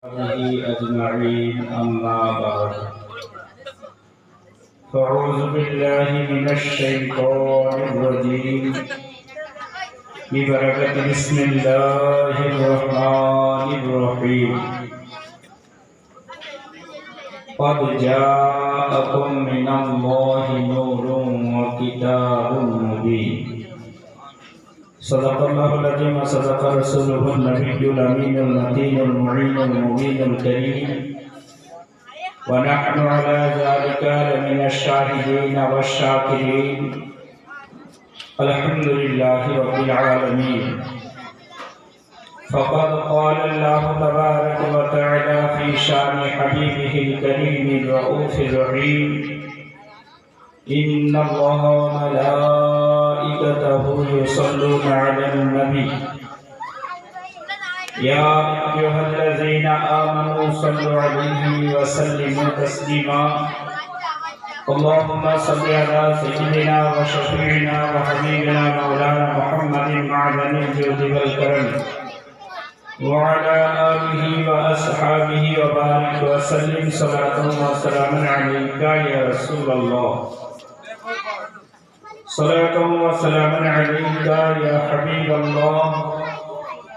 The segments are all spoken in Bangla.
أجمعين أما بعد فأعوذ بالله من الشيطان الرجيم ببركة بسم الله الرحمن الرحيم قد جاءكم من الله نور وكتاب مبين صدق الله العظيم وصدق رسوله النبي الأمين المتين المعين المبين الكريم ونحن على ذلك لمن الشاهدين والشاكرين الحمد لله رب العالمين فقد قال الله تبارك وتعالى في شأن حبيبه الكريم الرؤوف الرحيم إن الله وملائكته يصلون على النبي يا أيها الذين آمنوا صلوا عليه وسلموا تسليما اللهم صل على سيدنا وشفيعنا وحبيبنا مولانا محمد معدن الجود والكرم وعلى آله وأصحابه وبارك وسلم صلاة وسلاما عليك يا رسول الله صلاة وسلاما عليك يا حبيب الله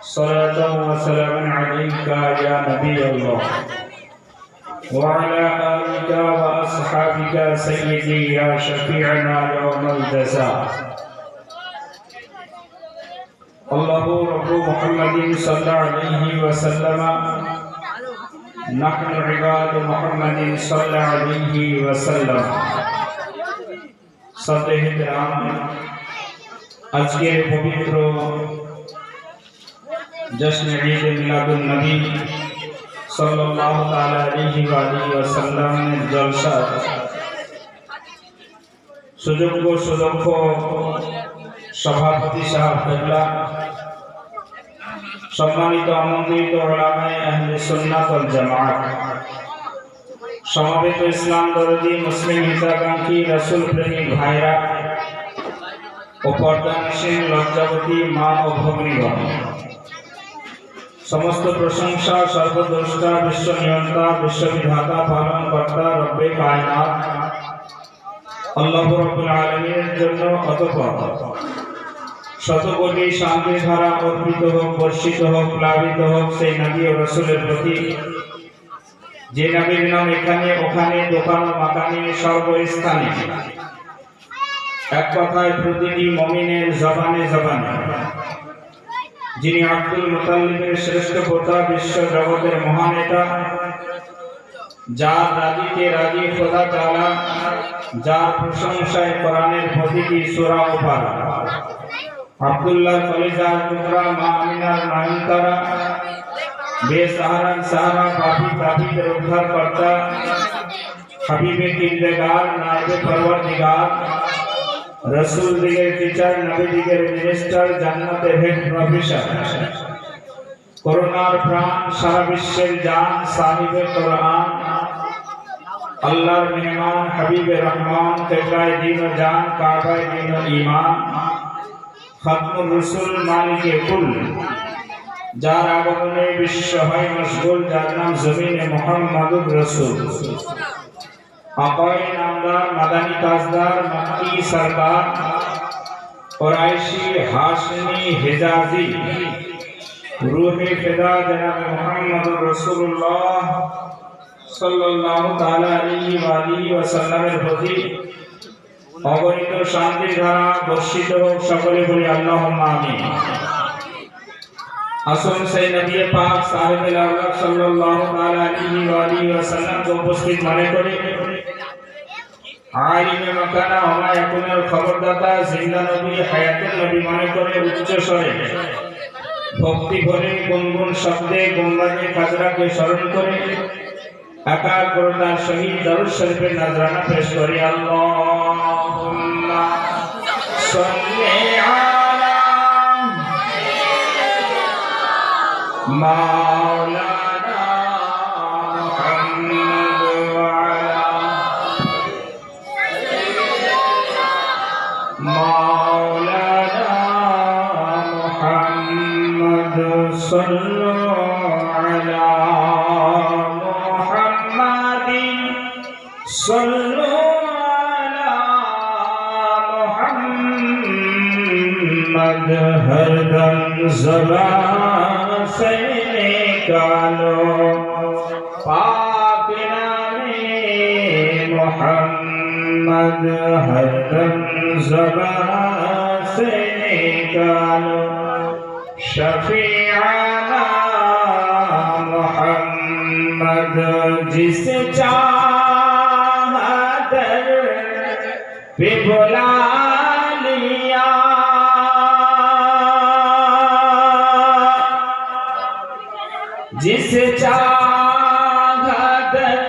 صلاة وسلاما عليك يا نبي الله وعلى آلك وأصحابك سيدي يا شفيعنا يوم الجزاء الله رب محمد صلى عليه وسلم نحن عباد محمد صلى عليه وسلم صدر احترام আজকের পবিত্র জশ্ন ঈদ মিলাদুন নবী সাল্লাল্লাহু তাআলা আলাইহি ওয়া আলিহি ওয়াসাল্লাম জলসা সুযোগ্য সুদক্ষ সভাপতি সাহেব কেবলা সম্মানিত আমন্ত্রিত উলামায়ে আহলে সুন্নাত ওয়াল জামাত সমবেত ইসলাম দরদি মুসলিম হিতাকাঙ্ক্ষী রাসূল প্রেমিক ভাইরা ও পর্দানশীল লজ্জাবতী মা ও ভগ্নীগণ সমস্ত প্রশংসা সর্বদ্রষ্টা বিশ্ব নিয়ন্তা বিশ্ববিধাতা পালনকর্তা রব্বে কায়নাত আল্লাহ রাব্বুল আলামিনের জন্য অতঃপর শতকোটি শান্তির ধারা অর্পিত হোক, বর্ষিত হোক, প্লাবিত হোক সেই নবী ও রাসূলের প্রতি যে নবীর নাম এখানে ওখানে দোকান ও মাকানে সর্বস্থানে এক কথায় প্রতিটি মুমিনের জবানে জবানে যিনি আব্দুল মুতাল্লিবের শ্রেষ্ঠ পোতা, বিশ্ব জগতের মহান নেতা, যার রাজিতে রাজি খোদা তাআলা, যার প্রশংসায় কোরআনের প্রতিটি সূরা ও পারা, আব্দুল্লাহ কলিজার টুকরা মা আমিনার নয়নতারা, বেসাহারার সাহারা পাপী তাপীদের উদ্ধারকর্তা, হাবিবে কিবলেগার নায়েবে পরওয়ারদিগার, রাসূল দিগের টিচার, নবী দিগের মিনিস্টার, জান্নাতের হেড প্রফেসর, করুণার প্রাণ, সারা বিশ্বের জান, সাহিবে কোরআন, আল্লাহর মেহমান, হাবিবে রহমান, কিবলায়ে দ্বীন ও জান, কাবায়ে দ্বীন ও ঈমান, খাতমুর রাসূল, মালিকে কুল, যার আগমনে বিশ্ব হয় মশগুল, যার নাম জমিনে মুহাম্মাদুর রাসূল, আকায়ে নামদার, মাদানী তাজদার, মক্কি সরকার, কুরাইশি, হাশমি, হিজাজি, রূহে ফিদা জনাব মুহাম্মদুর রাসূলুল্লাহ সাল্লাল্লাহু তাআলা আলাইহি ওয়া আলিহি ওয়াসাল্লামের প্রতি অগণিত শান্তির ধারা বর্ষিত হোক, সকলে বলি আল্লাহুম্মা আমিন। আসুন সেই নবী পাক সাহেবে আওলাদ সাল্লাল্লাহু তাআলা আলাইহি ওয়া আলিহি ওয়াসাল্লামকে উপস্থিত মনে করে আলিমে মাকানা ওয়া ইয়াকুনের খবরদাতা, জিন্দা নবী, হায়াতুন নবী মনে করে উচ্চ স্বরে ভক্তি ভরে গুনগুন শব্দে গুম্বাদে খাজরাকে স্মরণ করে একাগ্রতার সহিত দরুদ শরীফের নজরানা পেশ করি। আল্লাহুম্মা সাল্লি আলা মাওলানা মুহাম্মদ ওয়া আলা মাওলানা মুহাম্মদ صلوا على صلوا على محمد ہر دم زبان سے نکالو پاک نام محمد ہر دم زبان سے نکالو شفیعنا محمد جس چاہا در پہ بلا لیا جس چاہا در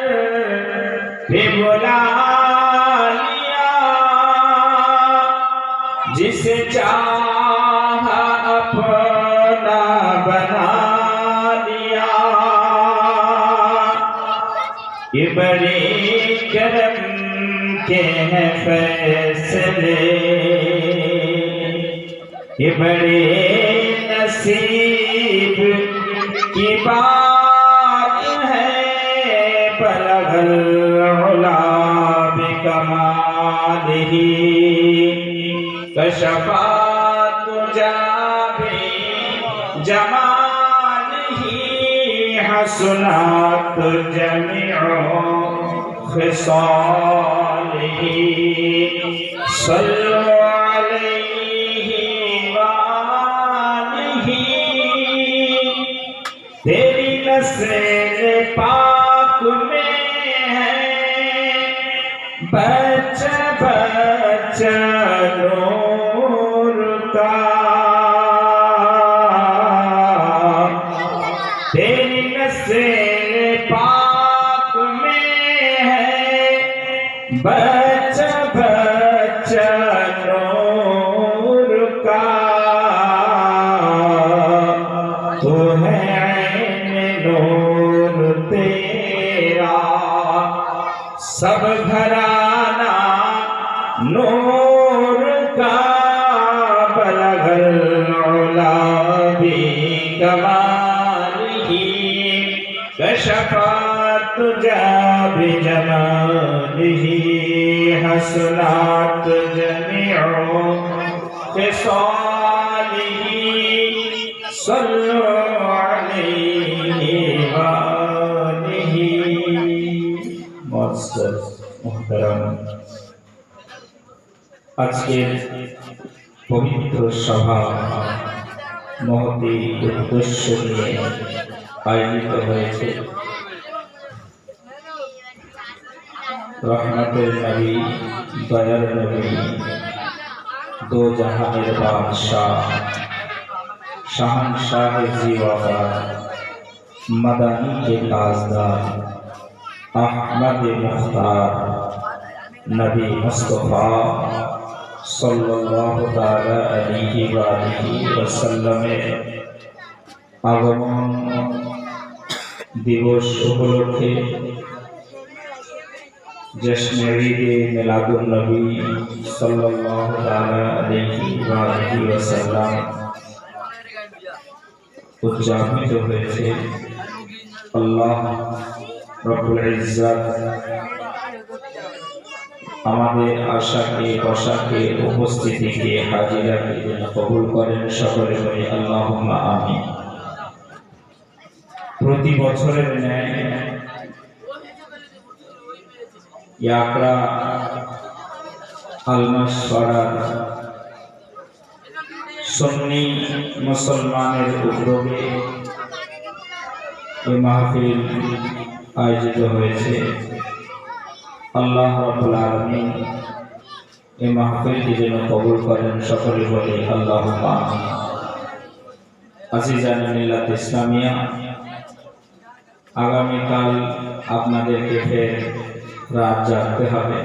پہ بلا لیا جس چاہا اپنا بنا لیا یہ بڑے کرم کے ہیں فیصلے یہ بڑے نصیب کی بات ہے بلغ العلا بکمالہ کشفات جابِ جمالہ حسنات جمیع خصالہ صلوا علیہ وآلہ تیری نسل پاک میں ہے بچہ بچہ نور کا تیری نسل پاک میں ہے بچہ بچہ نور کا تو ہے نور تیرا سب گھرانہ نور کا بلغ العلا بکمالہ کشفات جاب جمالہ حسنات جمیع خصالہ صلوا علیہ وآلہ معزز محترم আজকের পবিত্র সভা মহতী উদ্দেশ্য নিয়ে আয়োজিত হয়েছে রহমতের নবী দয়ার নবী দো জাহানের বাদশাহ शहंशाह जीवाबाद मदानी के ताजदार अहमद मुख्तार नबी मुस्तफ़ा सल्लल्लाहु ताला अलैहि वसल्लम আগমন দিবস উপলক্ষে जश्न ईद मिलादुन नबी सल्लल्लाहु ताला अलैहि वसल्लम উদযাপিত হয়েছে। আল্লাহ রব্বুল ইজ্জত আমাদের আশাকে বসাকে উপস্থিতিকে হাজিরাকে কবুল করেন সকলে বলি আল্লাহুম্মা আমিন। প্রতি বছরের ন্যায় ইয়াকরা আলমাসপাড়া সুন্নি মুসলমানের উদ্যোগে এই মাহফিল আয়োজিত হয়েছে। আল্লাহ রাব্বুল আলামিন এই মাহফিলটি যেন কবুল করেন সকলে বলি আল্লাহুম্মা আমিন। আজিজান মিল্লাত ইসলামিয়া, আগামীকাল আপনাদেরকে ফের রাত জাগতে হবে।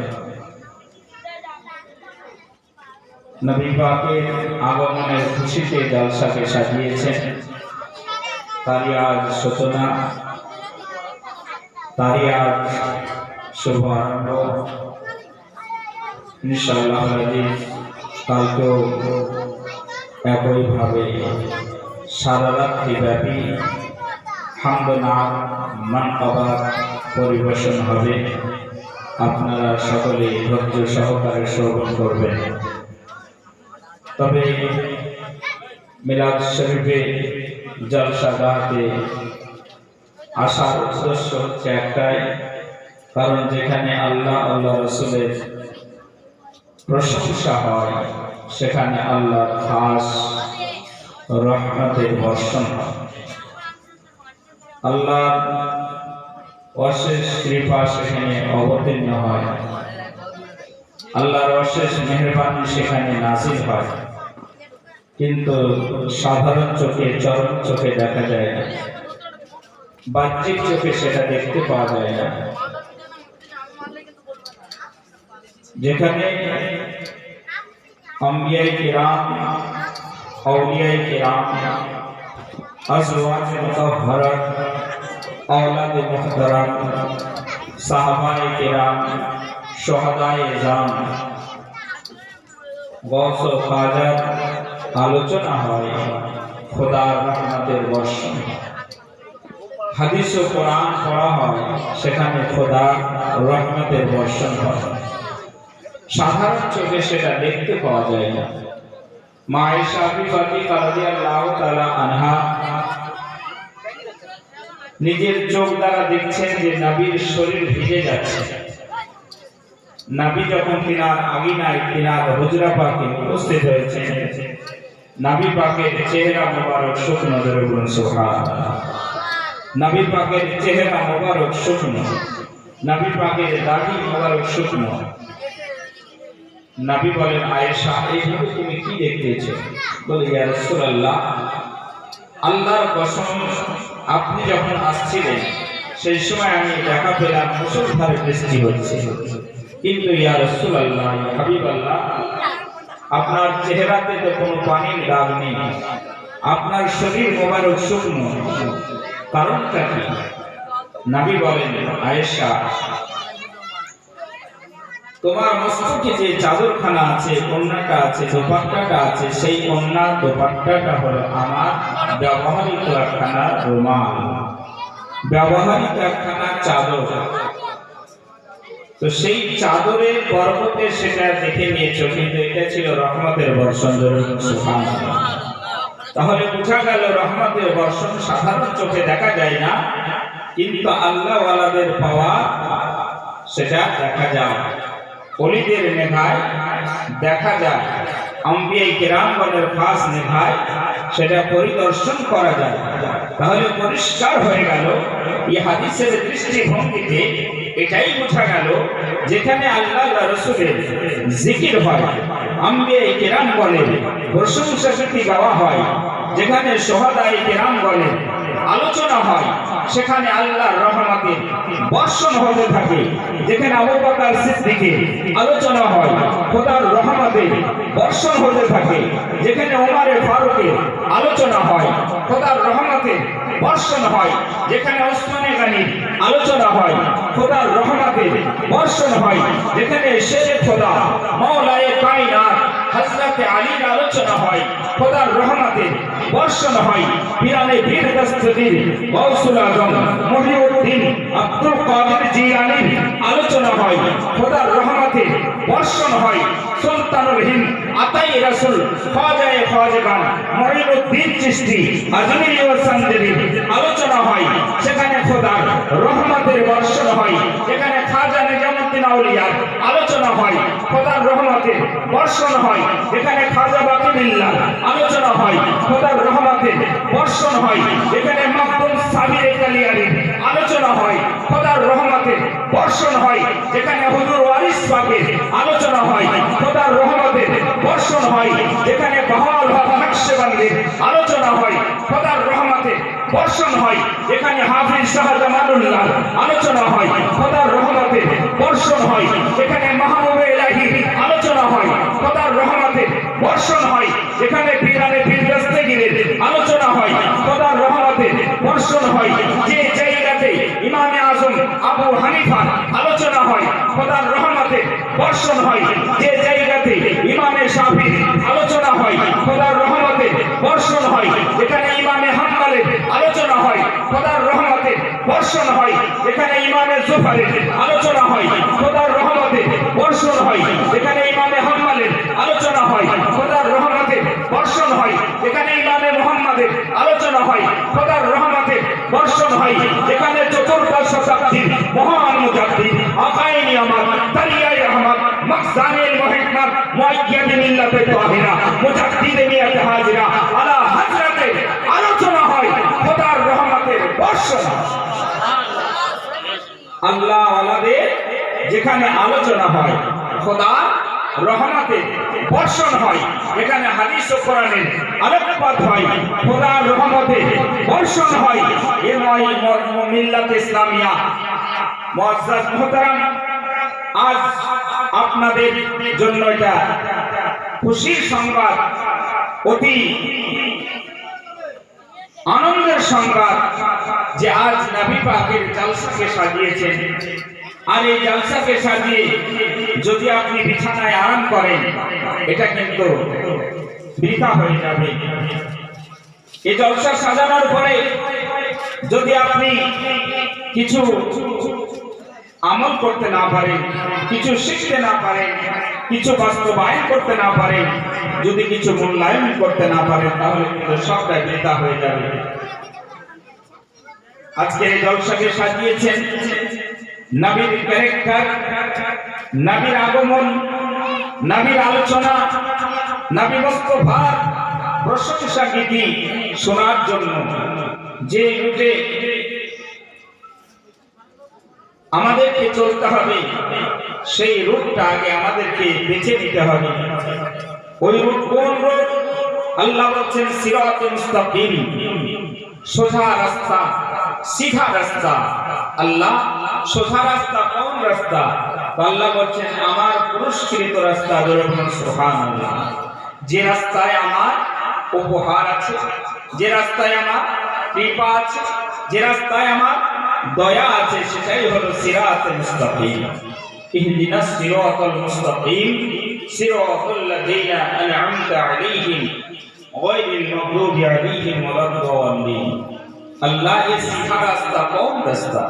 নবী পাকের আগমনের খুশিতে জলসাকে সাজিয়েছেন। তারই আজ সূচনা, তারই আজ শুভ আরম্ভ। ইনশাআল্লাহ কালকেও একইভাবে সারা রাত্রি ব্যাপী হামদ নাত মানকাবাত পরিবেশন হবে। আপনারা সকলে ধৈর্য সহকারে শ্রবণ করবেন। তবে মিলাদ শরীফে জলসা গাতে আসার উদ্দেশ্য হচ্ছে একটাই, কারণ যেখানে আল্লাহ আল্লাহ রসুলের প্রশংসা হয় সেখানে আল্লাহর খাস রহমতের বর্ষণ হয়। আল্লাহর অশেষ কৃপা সেখানে অবতীর্ণ হয়, আল্লাহর অশেষ মেহেরবানি সেখানে নাজিল হয়, কিন্তু সাধারণ চোখে চরম চোখে দেখা যায় না, বাহ্যিক চোখে সেটা দেখতে পাওয়া যায় না। যেখানে আম্বিয়ায়ে কিরাম, আউলিয়ায়ে কিরাম, আজওয়াজে মুতাহহারাত, আওলাদে মুহতারাম, সাহাবায়ে কিরাম, শুহাদায়ে ইজাম, গৌস ও খাজার আলোচনা হয়, খোদার রহমতের বর্ষণ হয়। হাদিস ও কোরআন পড়া হয়, সেখানে খোদার রহমতের বর্ষণ হয়। সাধারণ চোখে সেটা দেখতে পাওয়া যায় না। মা আয়েশা আতিকা রাদিয়াল্লাহু তাআলা আনহা নিজের চোখ দ্বারা দেখছেন যে নবীর শরীর ভিজে যাচ্ছে। নবী যখন তিনার আগিনায় তিনার হুজরা পাকে উপস্থিত হয়েছেন, নবী পাকের চেহারা মোবারক শুকনো, ধরে বলুন সুবহানাল্লাহ। নবী পাকের চেহারা মোবারক শুকনো, নবী পাকের দাড়ি মোবারক শুকনো। নবী বলেন, আয়েশা এইভাবে তুমি কি দেখতেছ? বলে, ইয়া রাসূলুল্লাহ, আল্লাহর কসম, আপনি যখন আসছিলেন সেই সময় আমি দেখা পেলাম মুষলধারে বৃষ্টি হচ্ছে, কিন্তু ইয়া রাসূলুল্লাহ, ইয়া হাবিবাল্লাহ, আপনার চেহারাতে তো কোনো পানির দাগ নেই, আপনার শরীর মোবারক শুকনো, কারণটা কি? নবী বলেন, আয়েশা, তোমার মস্তকে যে চাদরখানা আছে, ওড়নাটা আছে, দোপাট্টাটা আছে, সেই ওড়না দোপাট্টাটা হলো আমার ব্যবহারিক একখানা রুমাল, ব্যবহারিক একখানা চাদর। তো সেই চাদরের বরকতে সেটা দেখে নিয়েছো, কিন্তু এটা ছিল রহমতের বর্ষণ। সুবহানাল্লাহ। তাহলে বোঝা গেল রহমতের বর্ষণ সাধারণ চোখে দেখা যায় না, কিন্তু আল্লাহ ওয়ালাদের পাওয়া সেটা দেখা যায়, ওলিদের নেভায় দেখা যায়, আম্বিয়ায়ে কিরামগণের খাস নেভায় সেটা পরিদর্শন করা যায়। তাহলে পরিষ্কার হয়ে গেল এই হাদিসের দৃষ্টিভঙ্গিতে এটাই বোঝা গেল, যেখানে আল্লাহ রাসূলের জিকির হয়, আম্বিয়ায়ে কিরামগণের প্রশংসা স্তুতি গাওয়া হয়, যেখানে শুহাদায়ে কিরামগণের আলোচনা হয়, সেখানে আল্লাহর রহমতের বর্ষণ হতে থাকে। যেখানে আবু বকর সিদ্দিকের আলোচনা হয়, খোদার রহমতের বর্ষণ হতে থাকে। যেখানে ওমরে ফারুকের আলোচনা হয়, খোদার রহমতের বর্ষণ হয়। যেখানে ওসমানে গনির আলোচনা হয়, খোদার রহমতের বর্ষণ হয়। যেখানে শেরে খোদা মাওলায়ে কায়নাত হযরত আলীর আলোচনা হয়, খোদার রহমতের বর্ষণ হয়। পিরানে পীর দস্তগীর গৌসুল আজম মুহিউদ্দিন আব্দুল কাদের জিলানীর আলোচনা হয়, খোদার রহমতের বর্ষণ হয়। সুলতানুল হিন্দ আতাই রাসূল খাজায়ে খাজাগান মুঈনুদ্দিন চিশতি আজমিরি ও সানজারির আলোচনা হয়, সেখানে খোদার রহমতের বর্ষণ হয়। যেখানে খাজা নিজামুদ্দিন আউলিয়ার আলোচনা হয়, খোদার রহমতের বর্ষণ হয়। যেখানে খাজা বাকিবিল্লাহ আলোচনা হয়, খোদার রহমতের বর্ষণ হয়। যেখানে মাকদুম সাবির কালিয়ারির আলোচনা হয়, খোদার রহমতের বর্ষণ হয়। যেখানে হুজুর ওয়ারিস পাকের আলোচনা হয়, খোদার রহমতের বর্ষণ হয়। যেখানে বাহাউল হক নকশবন্দির আলোচনা হয়, খোদার রহমতের বর্ষণ হয়। যেখানে হাফিজ শাহজামানুল্লাহ আলোচনা হয়, খোদার রহমতের বর্ষণ হয়। যেখানে মাহবুবে ইলাহি আলোচনা হয়, খোদার রহমতের বর্ষণ হয়। যেখানে পিরানে পীর দস্তগীরের আলোচনা হয়, খোদার রহমতের বর্ষণ হয়। যে জায়গাতে ইমামে আজম আবু হানিফার আলোচনা হয়, খোদার রহমতের বর্ষণ হয়। যে জায়গাতে ইমামে শাফির আলোচনা হয়, খোদার রহমতের বর্ষণ হয়। যেখানে ইমামে হাম্মাদ হাম্মালের আলোচনা হয়, খোদার রহমতের বর্ষণ হয়, যেখানে ইমামে জুফারের আলোচনা হয়, খোদার রহমতের বর্ষণ হয়, যেখানে ইমামে হাম্মালের আলোচনা হয়, খোদার রহমতের বর্ষণ হয়, যেখানে ইমামে মুহাম্মাদের আলোচনা হয়, খোদার রহমতের বর্ষণ হয়, যেখানে চতুর্দশ শতাব্দীর মহান মুজাদ্দিদ আকায়ে নিয়ামত তারিয়ায়ে রহমত মাকসানিল মুহিকমাত মুআয়্যাদে মিল্লাতে তাহিরা মুজাদ্দিদে মিয়াতে হাজিরা আলা হযরতে আলোচনা হয়, খোদার রহমতের বর্ষণ। আল্লাহ ওয়ালাদের যেখানে আলোচনা হয়, খোদার রহমতের বর্ষণ হয়, এখানে হাদিস ও কোরআনের আলোকপাত হয়, খোদার রহমতের বর্ষণ হয়। এ নয় মিল্লাত ইসলামিয়া। মুআজ্জাজ মুহতারাম, আজ আপনাদের জন্য এটা খুশির সংবাদ, অতি আনন্দের সংবাদ যে আজ নবী পাকের জালসাকে সাজিয়েছেন। আর এই জালসাকে সাজিয়ে যদি আপনি বিছানায় আরাম করেন, এটা কিন্তু বৃথা হয়ে যাবে। এই জলসা সাজানোর পরে যদি আপনি কিছু আমল করতে না পারেন, কিছু শিখতে না পারেন, কিছু বাস্তবায়ন করতে না পারেন, যদি কিছু মূল্যায়ন করতে না পারেন, তাহলে কিন্তু সবটাই বৃথা হয়ে যাবে। আজকে এই জলসাকে সাজিয়েছেন নবীর ক্যারেক্টার, নবীর আগমন, নবীর আলোচনা, নবী মুস্তাফার প্রশংসা গীতি শোনার জন্য। যে রুটে আমাদেরকে চলতে হবে, সেই রুটটা আগে আমাদেরকে বেছে নিতে হবে। ওই রুট কোন রুট? আল্লাহ বলছেন সিরাতুল মুস্তাকিম, সোজা রাস্তা, সিধা রাস্তা। আল্লাহ সোজা রাস্তা কোন রাস্তা? আল্লাহ বলছেন আমার পুরস্কৃত রাস্তা, সুবহানাল্লাহ। যে রাস্তায় আমার উপহার আছে, যে রাস্তায় আমার কৃপা আছে, যে রাস্তায় আমার দয়া আছে, সেটাই হলো সিরাতুল মুস্তাকিম। ইহদিনাস সিরাতাল মুস্তাকিম সিরাতাল লাযীনা আন'আমতা আলাইহিম গায়রিল মাগদুবি আলাইহিম ওয়ালাদ-দাল্লিন। আল্লাহ এই সিধা রাস্তা কোন রাস্তা?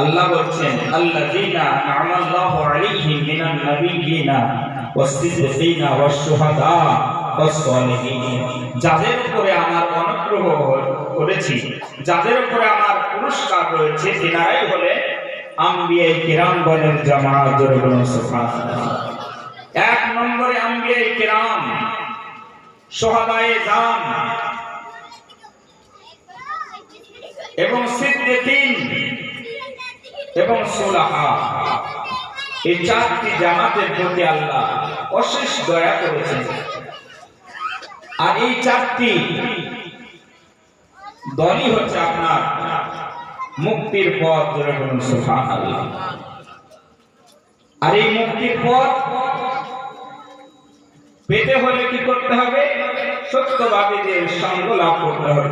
আল্লাহ বলছেন আল্লাযীনা আ'না'আল্লাহু আলাইহিম মিনান নাবিয়্যিনা ওয়াস-সিদ্দীকিনা ওয়াশ-শুহাদা ওয়াস-সালিহিন। যাদের উপরে আমার অনুগ্রহ করেছি, যাদের উপরে আমার পুরস্কার রয়েছে, তিনারাই হলে আম্বিয়ায়ে কিরামগণের জামাত। সুবহানাল্লাহ। এক নম্বরে আম্বিয়ায়ে কিরাম, শুহাদায়ে জাম এবং সিদ্দীকিন এবং সুলাহা। এই চারটি জামাতের প্রতি আল্লাহ অশেষ দয়া করেছেন। আর এই চারটি দলই হচ্ছে আপনার মুক্তির পথ। সুবহানাল্লাহ। আর এই মুক্তির পথ পেতে হলে কি করতে হবে? সত্যবাদীদের সঙ্গ লাভ করতে হবে।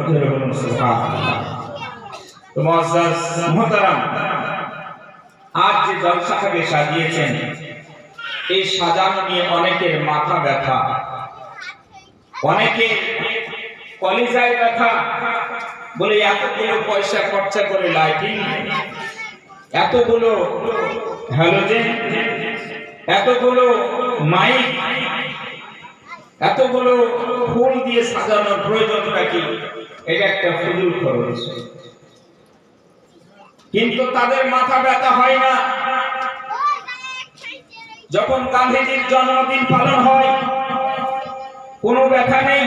সুবহানাল্লাহ। তো মুআজ্জাজ মুহতারাম, আজ যে জলসাটাকে সাজিয়েছেন, এই সাজানো নিয়ে অনেকের মাথা ব্যথা, অনেকের কলিজায় ব্যথা। বলে এতগুলো পয়সা খরচা করে লাইটিং, এতগুলো হ্যালোজেন, এতগুলো মাইক, এতগুলো ফুল দিয়ে সাজানোর প্রয়োজনটা কি? এটা একটা ফুজুল খরচ। কিন্তু তাদের মাথা ব্যথা হয় না। যখন গান্ধীজির জন্মদিন পালন হয়, কোনো ব্যথা নেই,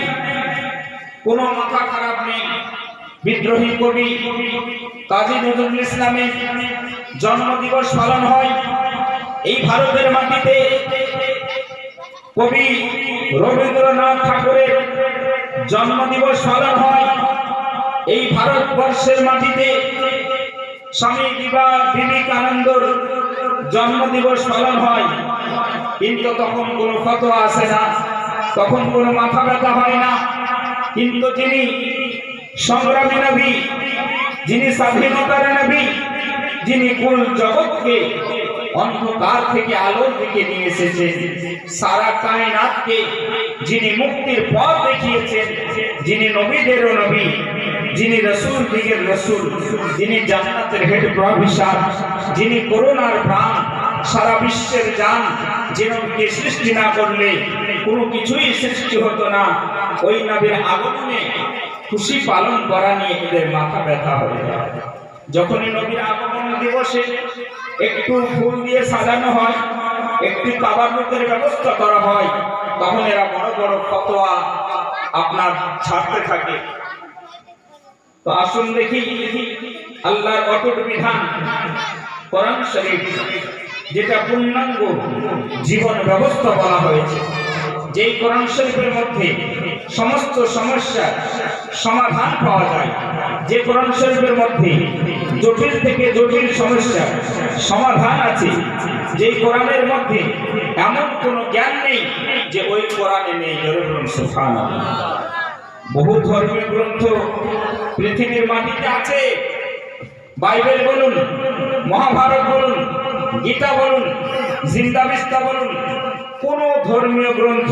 কোনো মাথা খারাপ নেই। বিদ্রোহী কবি কাজী নজরুল ইসলামের জন্মদিবস পালন হয় এই ভারতের মাটিতে। কবি রবীন্দ্রনাথ ঠাকুরের জন্মদিবস পালন হয় এই ভারতবর্ষের মাটিতে। স্বামী বিবেকানন্দর জন্মদিবস পালন হয়, কিন্তু তখন কোনো ফতোয়া আসে না, তখন কোনো মাথা ব্যথা হয় না। কিন্তু যিনি সংগ্রামী নবী, যিনি স্বাধীনতার নবী, যিনি কুল জগৎকে অন্ধকার থেকে আলোর দিকে নিয়ে এসেছেন, সারা কায়নাতকে যিনি মুক্তির পথ দেখিয়েছেন, যিনি নবীদেরও নবী, যিনি রাসূল দিগের রাসূল, যিনি জান্নাতের হেড প্রভিসার, যিনি করুণার প্রাণ, সারা বিশ্বের জান, যে নবীকে সৃষ্টি না করলে কোনো কিছুই সৃষ্টি হতো না, ওই নবীর আগমনে খুশি পালন করা নিয়ে এদের মাথা ব্যথা হয়ে যায়। যখনই নবীর আগমন দিবসে একটু ফুল দিয়ে সাজানো হয়, একটু তাবারুকের ব্যবস্থা করা হয়, তখন এরা বড় বড় ফতোয়া আপনার ছাড়তে থাকে। তো আসুন দেখি আল্লাহর অটুট বিধান কোরআন শরীফ, যেটা পূর্ণাঙ্গ জীবন ব্যবস্থা বলা হয়েছে, যেই কোরআন শরীফের মধ্যে সমস্ত সমস্যার সমাধান পাওয়া যায়, যে কোরআন শরীফের মধ্যে জটিল থেকে জটিল সমস্যার সমাধান আছে, যেই কোরআনের মধ্যে এমন কোনো জ্ঞান নেই যে ওই কোরআনে নেই। সুবহানাল্লাহ। বহু ধর্মীয় গ্রন্থ পৃথিবীর মাটিতে আছে। বাইবেল বলুন, মহাভারত বলুন, গীতা বলুন, জিন্দাবিস্তা বলুন, কোন ধর্মীয় গ্রন্থ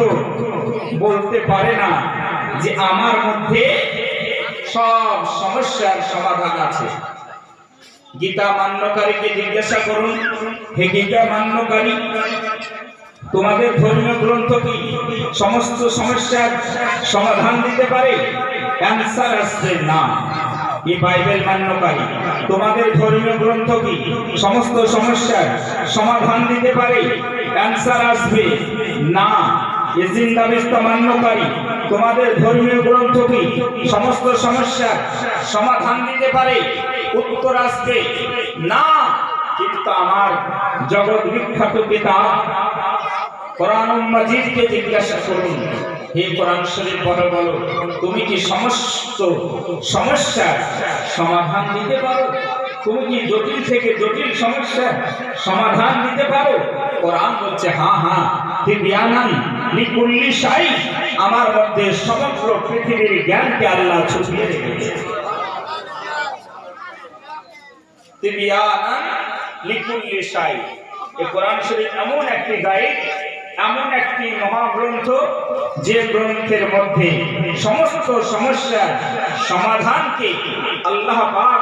বলতে পারে না যে আমার মধ্যে সব সমস্যার সমাধান আছে। গীতা মান্যকারীকে জিজ্ঞাসা করুন, হে গীতা মান্যকারী, তোমাদের ধর্মীয় গ্রন্থ কি সমস্ত সমস্যার সমাধান দিতে পারে? অ্যানসার আসছে না। এই বাইবেল মান্যকারী, তোমাদের ধর্মীয় গ্রন্থ কি সমস্ত সমস্যার সমাধান দিতে পারে? অ্যানসার আসবে না। এই জিন্দাবিস্তা মান্যকারী, তোমাদের ধর্মীয় গ্রন্থ কি সমস্ত সমস্যার সমাধান দিতে পারে? উত্তর আসবে না। কিন্তু আমার জগৎ বিখ্যাত কিতাব কোরআন মাজিদকে জিজ্ঞাসা করুন, হে কোরআন শরীফ বলো, তুমি কি সমস্ত সমস্যার সমাধান দিতে পারো? তুমি কি জটিল থেকে জটিল সমস্যার সমাধান দিতে পারো? কোরআন বলছে হ্যাঁ, তিবিয়ানান লিকুল্লি শাই, আমার মধ্যে সমগ্র পৃথিবীর জ্ঞানকে আল্লাহ ছড়িয়ে রেখেছে। তিবিয়ানান লিকুল্লি শাই, এই কোরআন শরীফ এমন একটি গাইড, এমন একটি মহাগ্রন্থ, যে গ্রন্থের মধ্যে সমস্ত সমস্যার সমাধানকে আল্লাহ পাক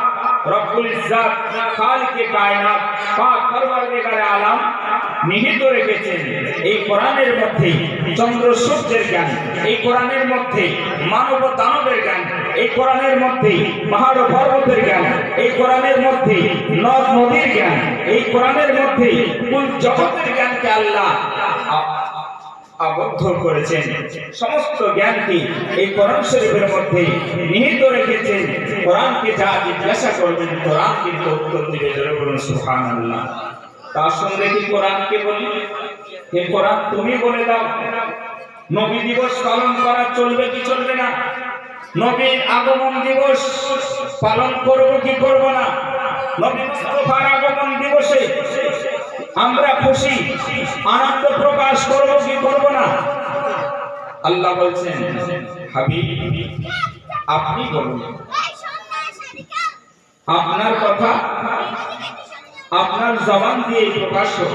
রব্বুল ইজ্জত খালিকে কায়নাত পাক পরওয়ারদিগারে আলম নিহিত রেখেছেন। এই কোরআনের মধ্যে চন্দ্র সূর্যের জ্ঞান, এই কোরআনের মধ্যে মানব দানবের জ্ঞান, এই কোরআনের মধ্যে পাহাড় পর্বতের জ্ঞান, এই কোরআনের মধ্যে নদ নদীর জ্ঞান, এই কোরআনের মধ্যে কুল জগতের জ্ঞানকে আল্লাহ আবদ্ধ করেছেন। সমস্ত জ্ঞানকে এই কোরআন শরীফের মধ্যে নিহিত রেখেছেন। কোরআনকে যা জিজ্ঞাসা করবেন, কোরআন কিন্তু উত্তর দিবে। জোরে বলুন সুবহানাল্লাহ। তার সঙ্গে কি কোরআনকে বলি, হে কোরআন তুমি বলে দাও, নবী দিবস পালন করা চলবে কি চলবে না? নবীর আগমন দিবস পালন করব কি করব না? নবী মুস্তাফার আগমন দিবসে আমরা খুশি আনন্দ প্রকাশ করব কি করব না? আল্লাহ বলছেন, হাবিব আপনি বলুন, আপনার কথা আপনার জবান দিয়ে প্রকাশ হোক,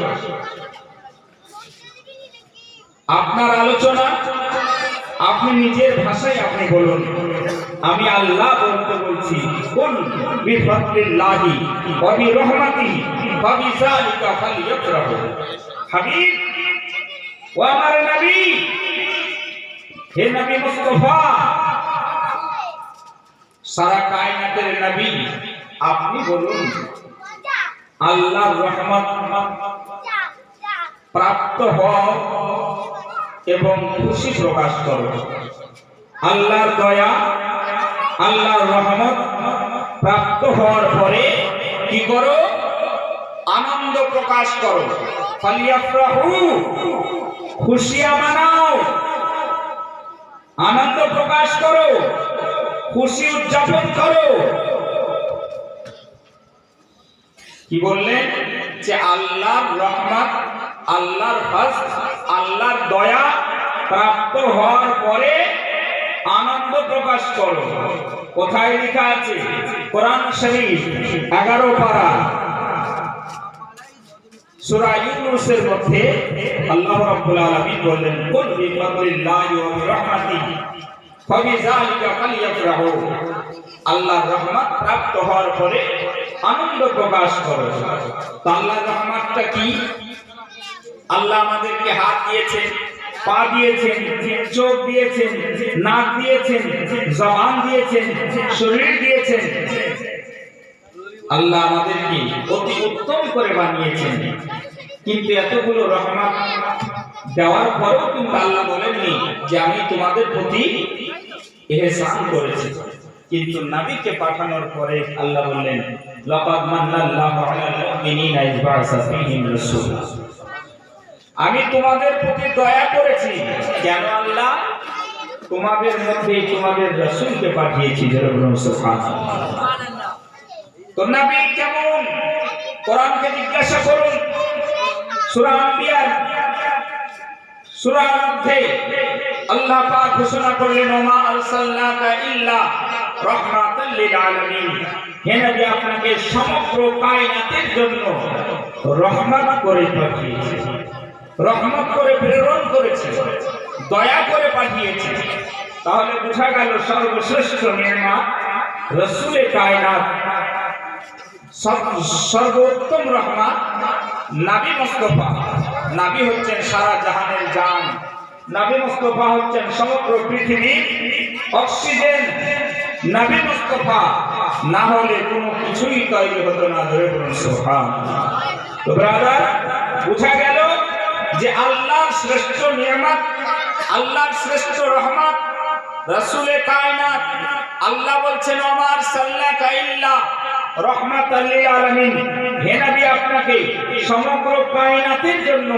আপনার আলোচনা আপনি নিজের ভাষায় আপনি বলুন। আমি আল্লাহ বলতে বলছি, কুল বিফাদলিল্লাহি ওয়া বিরহমাতিহি ফাবিযালিকা ফালইফরাহু। হাবিব ও আমার নবী, হে নবী মুস্তাফা, সারা কায়নাতের নবী, আপনি বলুন আল্লাহর রহমত প্রাপ্ত হও এবং খুশি প্রকাশ করো। আল্লাহর দয়া, আল্লাহর রহমত প্রাপ্ত হওয়ার পরে কি করো? আনন্দ প্রকাশ করো। ফালিয়াফরাহু, খুশিয়া মানাও, আনন্দ প্রকাশ করো, খুশি উদযাপন করো। কি বললেন? যে আল্লাহর রহমত, আল্লাহর ফজল, আল্লাহর দয়া প্রাপ্ত হওয়ার পরে আনন্দ প্রকাশ করো। কোথায় লেখা আছে? কোরআন শরীফ 11 পারা সূরা ইউনূসের মধ্যে আল্লাহ রাব্বুল আলামিন বললেন কুল বিফাদলিল্লাহি ওয়া বিরহমাতিহি ফাবিযালিকা ফালইফরাহু। আল্লাহর রহমত প্রাপ্ত হওয়ার পরে আনন্দ প্রকাশ করো। তো আল্লাহর রহমতটা কি? আল্লাহ আমাদেরকে হাত দিয়েছেন, পা দিয়েছেন, চোখ দিয়েছেন, নাক দিয়েছেন, জবান দিয়েছেন, শরীর দিয়েছেন। আল্লাহ আমাদেরকে অতি উত্তম করে বানিয়েছেন। কিন্তু এতগুলো রহমত দেওয়ার পরেও কিন্তু আল্লাহ বলেননি যে আমি তোমাদের প্রতি ইহসান করেছি। কিন্তু নবীকে পাঠানোর পরে আল্লাহ বললেন লাকাদ মান্নাল্লাহু আলাল মুমিনিনা ইয বা'আসা ফীহিম রাসূলা। আমি তোমাদের প্রতি দয়া করেছি। কেন আল্লাহ? তোমাদের মধ্যে তোমাদের রাসূলকে পাঠিয়েছি। সুবহানাল্লাহ। তো নবী কেমন? কোরআনকে জিজ্ঞাসা করুন। সূরা আম্বিয়া সূরার মধ্যে আল্লাহ পাক ঘোষণা করলেন ওমা আরসালনাকা ইল্লা রাহমাতাল লিল আলামিন। হে নবী, আপনাকে সমগ্র কায়নাতের জন্য রহমত করে পাঠিয়েছি, রহমত করে প্রেরণ করেছি, দয়া করে পাঠিয়েছি। তাহলে বোঝা গেল সর্বশ্রেষ্ঠ নিয়ামত রাসূলে কায়নাত, সর্বোত্তম রহমত নবী মুস্তাফা। নবী হচ্ছেন সারা জাহানের জান। নবী মুস্তাফা হচ্ছেন সমগ্র পৃথিবীর অক্সিজেন। নবী মুস্তাফা না হলে কোনো কিছুই তৈরি হতো না। ধরে বলুন সুবহানাল্লাহ। তো ব্রাদার, বোঝা গেল যে আল্লাহর শ্রেষ্ঠ নিয়ামত, আল্লাহর শ্রেষ্ঠ রহমত রাসূলে কায়নাত। আল্লাহ বলছেন ওমা আরসালনাকা ইল্লা রাহমাতাল লিল আলামিন। হে নবী, আপনাকে সমগ্র কায়নাতের জন্য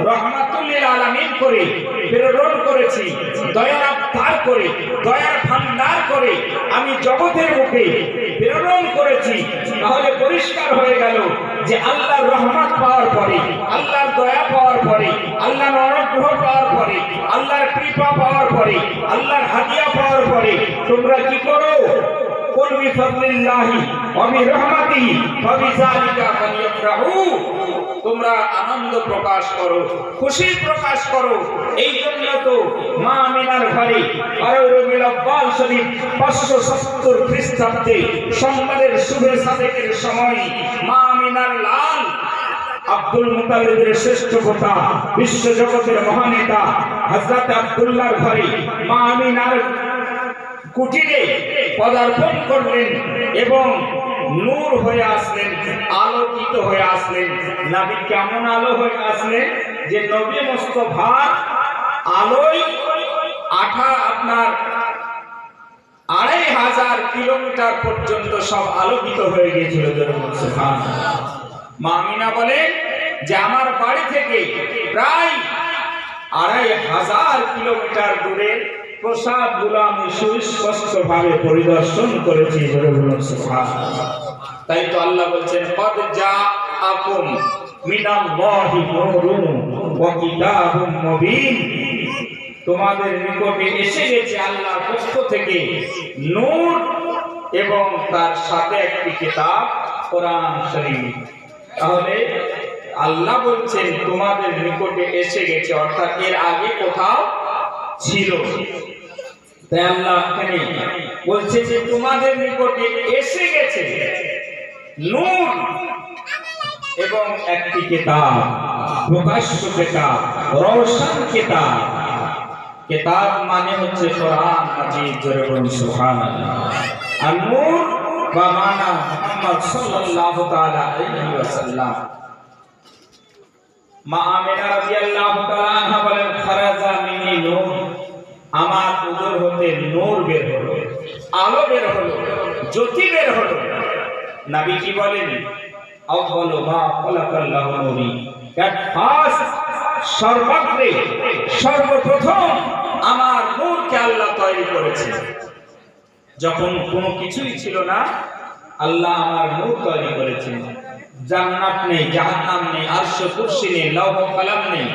রহমাতুল লিল আলামিন করে প্রেরণ করেছি, দয়ার আবতার করে, দয়ার ভান্ডার করে আমি জগতের মুখে প্রেরণ করেছি। তাহলে পরিষ্কার হয়ে গেল যে আল্লাহর রহমত পাওয়ার পরে, আল্লাহর দয়া পাওয়ার পরে, আল্লাহর অনুগ্রহ পাওয়ার পরে, আল্লাহর কৃপা পাওয়ার পরে, আল্লাহর হাদিয়া পাওয়ার পরে তোমরা কি করো? কুল বিফাদলিল্লাহি ওয়া বিরহমাতিহি ফাবিযালিকা ফালইফরাহু। তোমরা আনন্দ প্রকাশ করো, খুশি প্রকাশ করো। এই জন্য তো মা আমিনার ঘরে 12 রবিউল আউয়াল শরীফ 570 খ্রিস্টাব্দে সোমবারের শুভে সাদেকের সময় মা আমিনার লাল আব্দুল মুতালিবের শ্রেষ্ঠ কথা, বিশ্ব জগতের মহানেতা হযরত আব্দুল্লাহর ঘরে মা আমিনার কুটিরে পদার্পণ করলেন এবং নূর হয়ে আসলেন, আলোকিত হয়ে আসলেন। নবী কেমন আলো হয়ে আসলেন? যে নবী মুস্তাফার আলোয় আপনার 2500 কিলোমিটার পর্যন্ত সব আলোকিত হয়ে গিয়েছিল। সুবহানাল্লাহ। মা আমিনা বলেন যে আমার বাড়ি থেকে প্রায় 2500 কিলোমিটার দূরে প্রসাদগুলো আমি সুস্পষ্টভাবে পরিদর্শন করেছি। সুবহানাল্লাহ। তাই তো আল্লাহ বলছেন কদ জাআকুম মিনাল্লাহি নূরুন ওয়া কিতাবুম মুবিন। তোমাদের নিকটে এসে গেছে আল্লাহর পক্ষ থেকে নূর এবং তার সাথে একটি কিতাব কোরআন শরীফ। তাহলে আল্লাহ বলছেন তোমাদের নিকটে এসে গেছে, অর্থাৎ এর আগে কোথাও ছিল। তাই আল্লাহ এখানে বলছে যে তোমাদের নিকটে এসে গেছে নূর এবং একটি কিতাব, প্রকাশ্য কিতাব, রওশন কিতাব। কিতাব মানে হচ্ছে কোরআন মাজিদ। জোরে বলুন সুবহানাল্লাহ। আর নূর বা মানা মুহাম্মদ সাল্লাল্লাহু তাআলা আলাইহি ওয়াসাল্লাম। মা আমিনা রাদিয়াল্লাহু তাআলা আনহা বলেন খারাজা মিনি নূর, আমার উদর হতে নূর বের হলো, আলো বের হলো, জ্যোতি বের হলো। নবী কি বলেন? আউয়ালু মা খালাকাল্লাহু নূরি। সর্বাগ্রে সর্বপ্রথম আমার নূরকে আল্লাহ তৈরি করেছে। যখন কোনো কিছুই ছিল না, আল্লাহ আমার নূর তৈরি করেছেন। জান্নাত নেই, জাহান্নাম নেই, আরশ কুরসি নেই, লৌহ কলম নেই,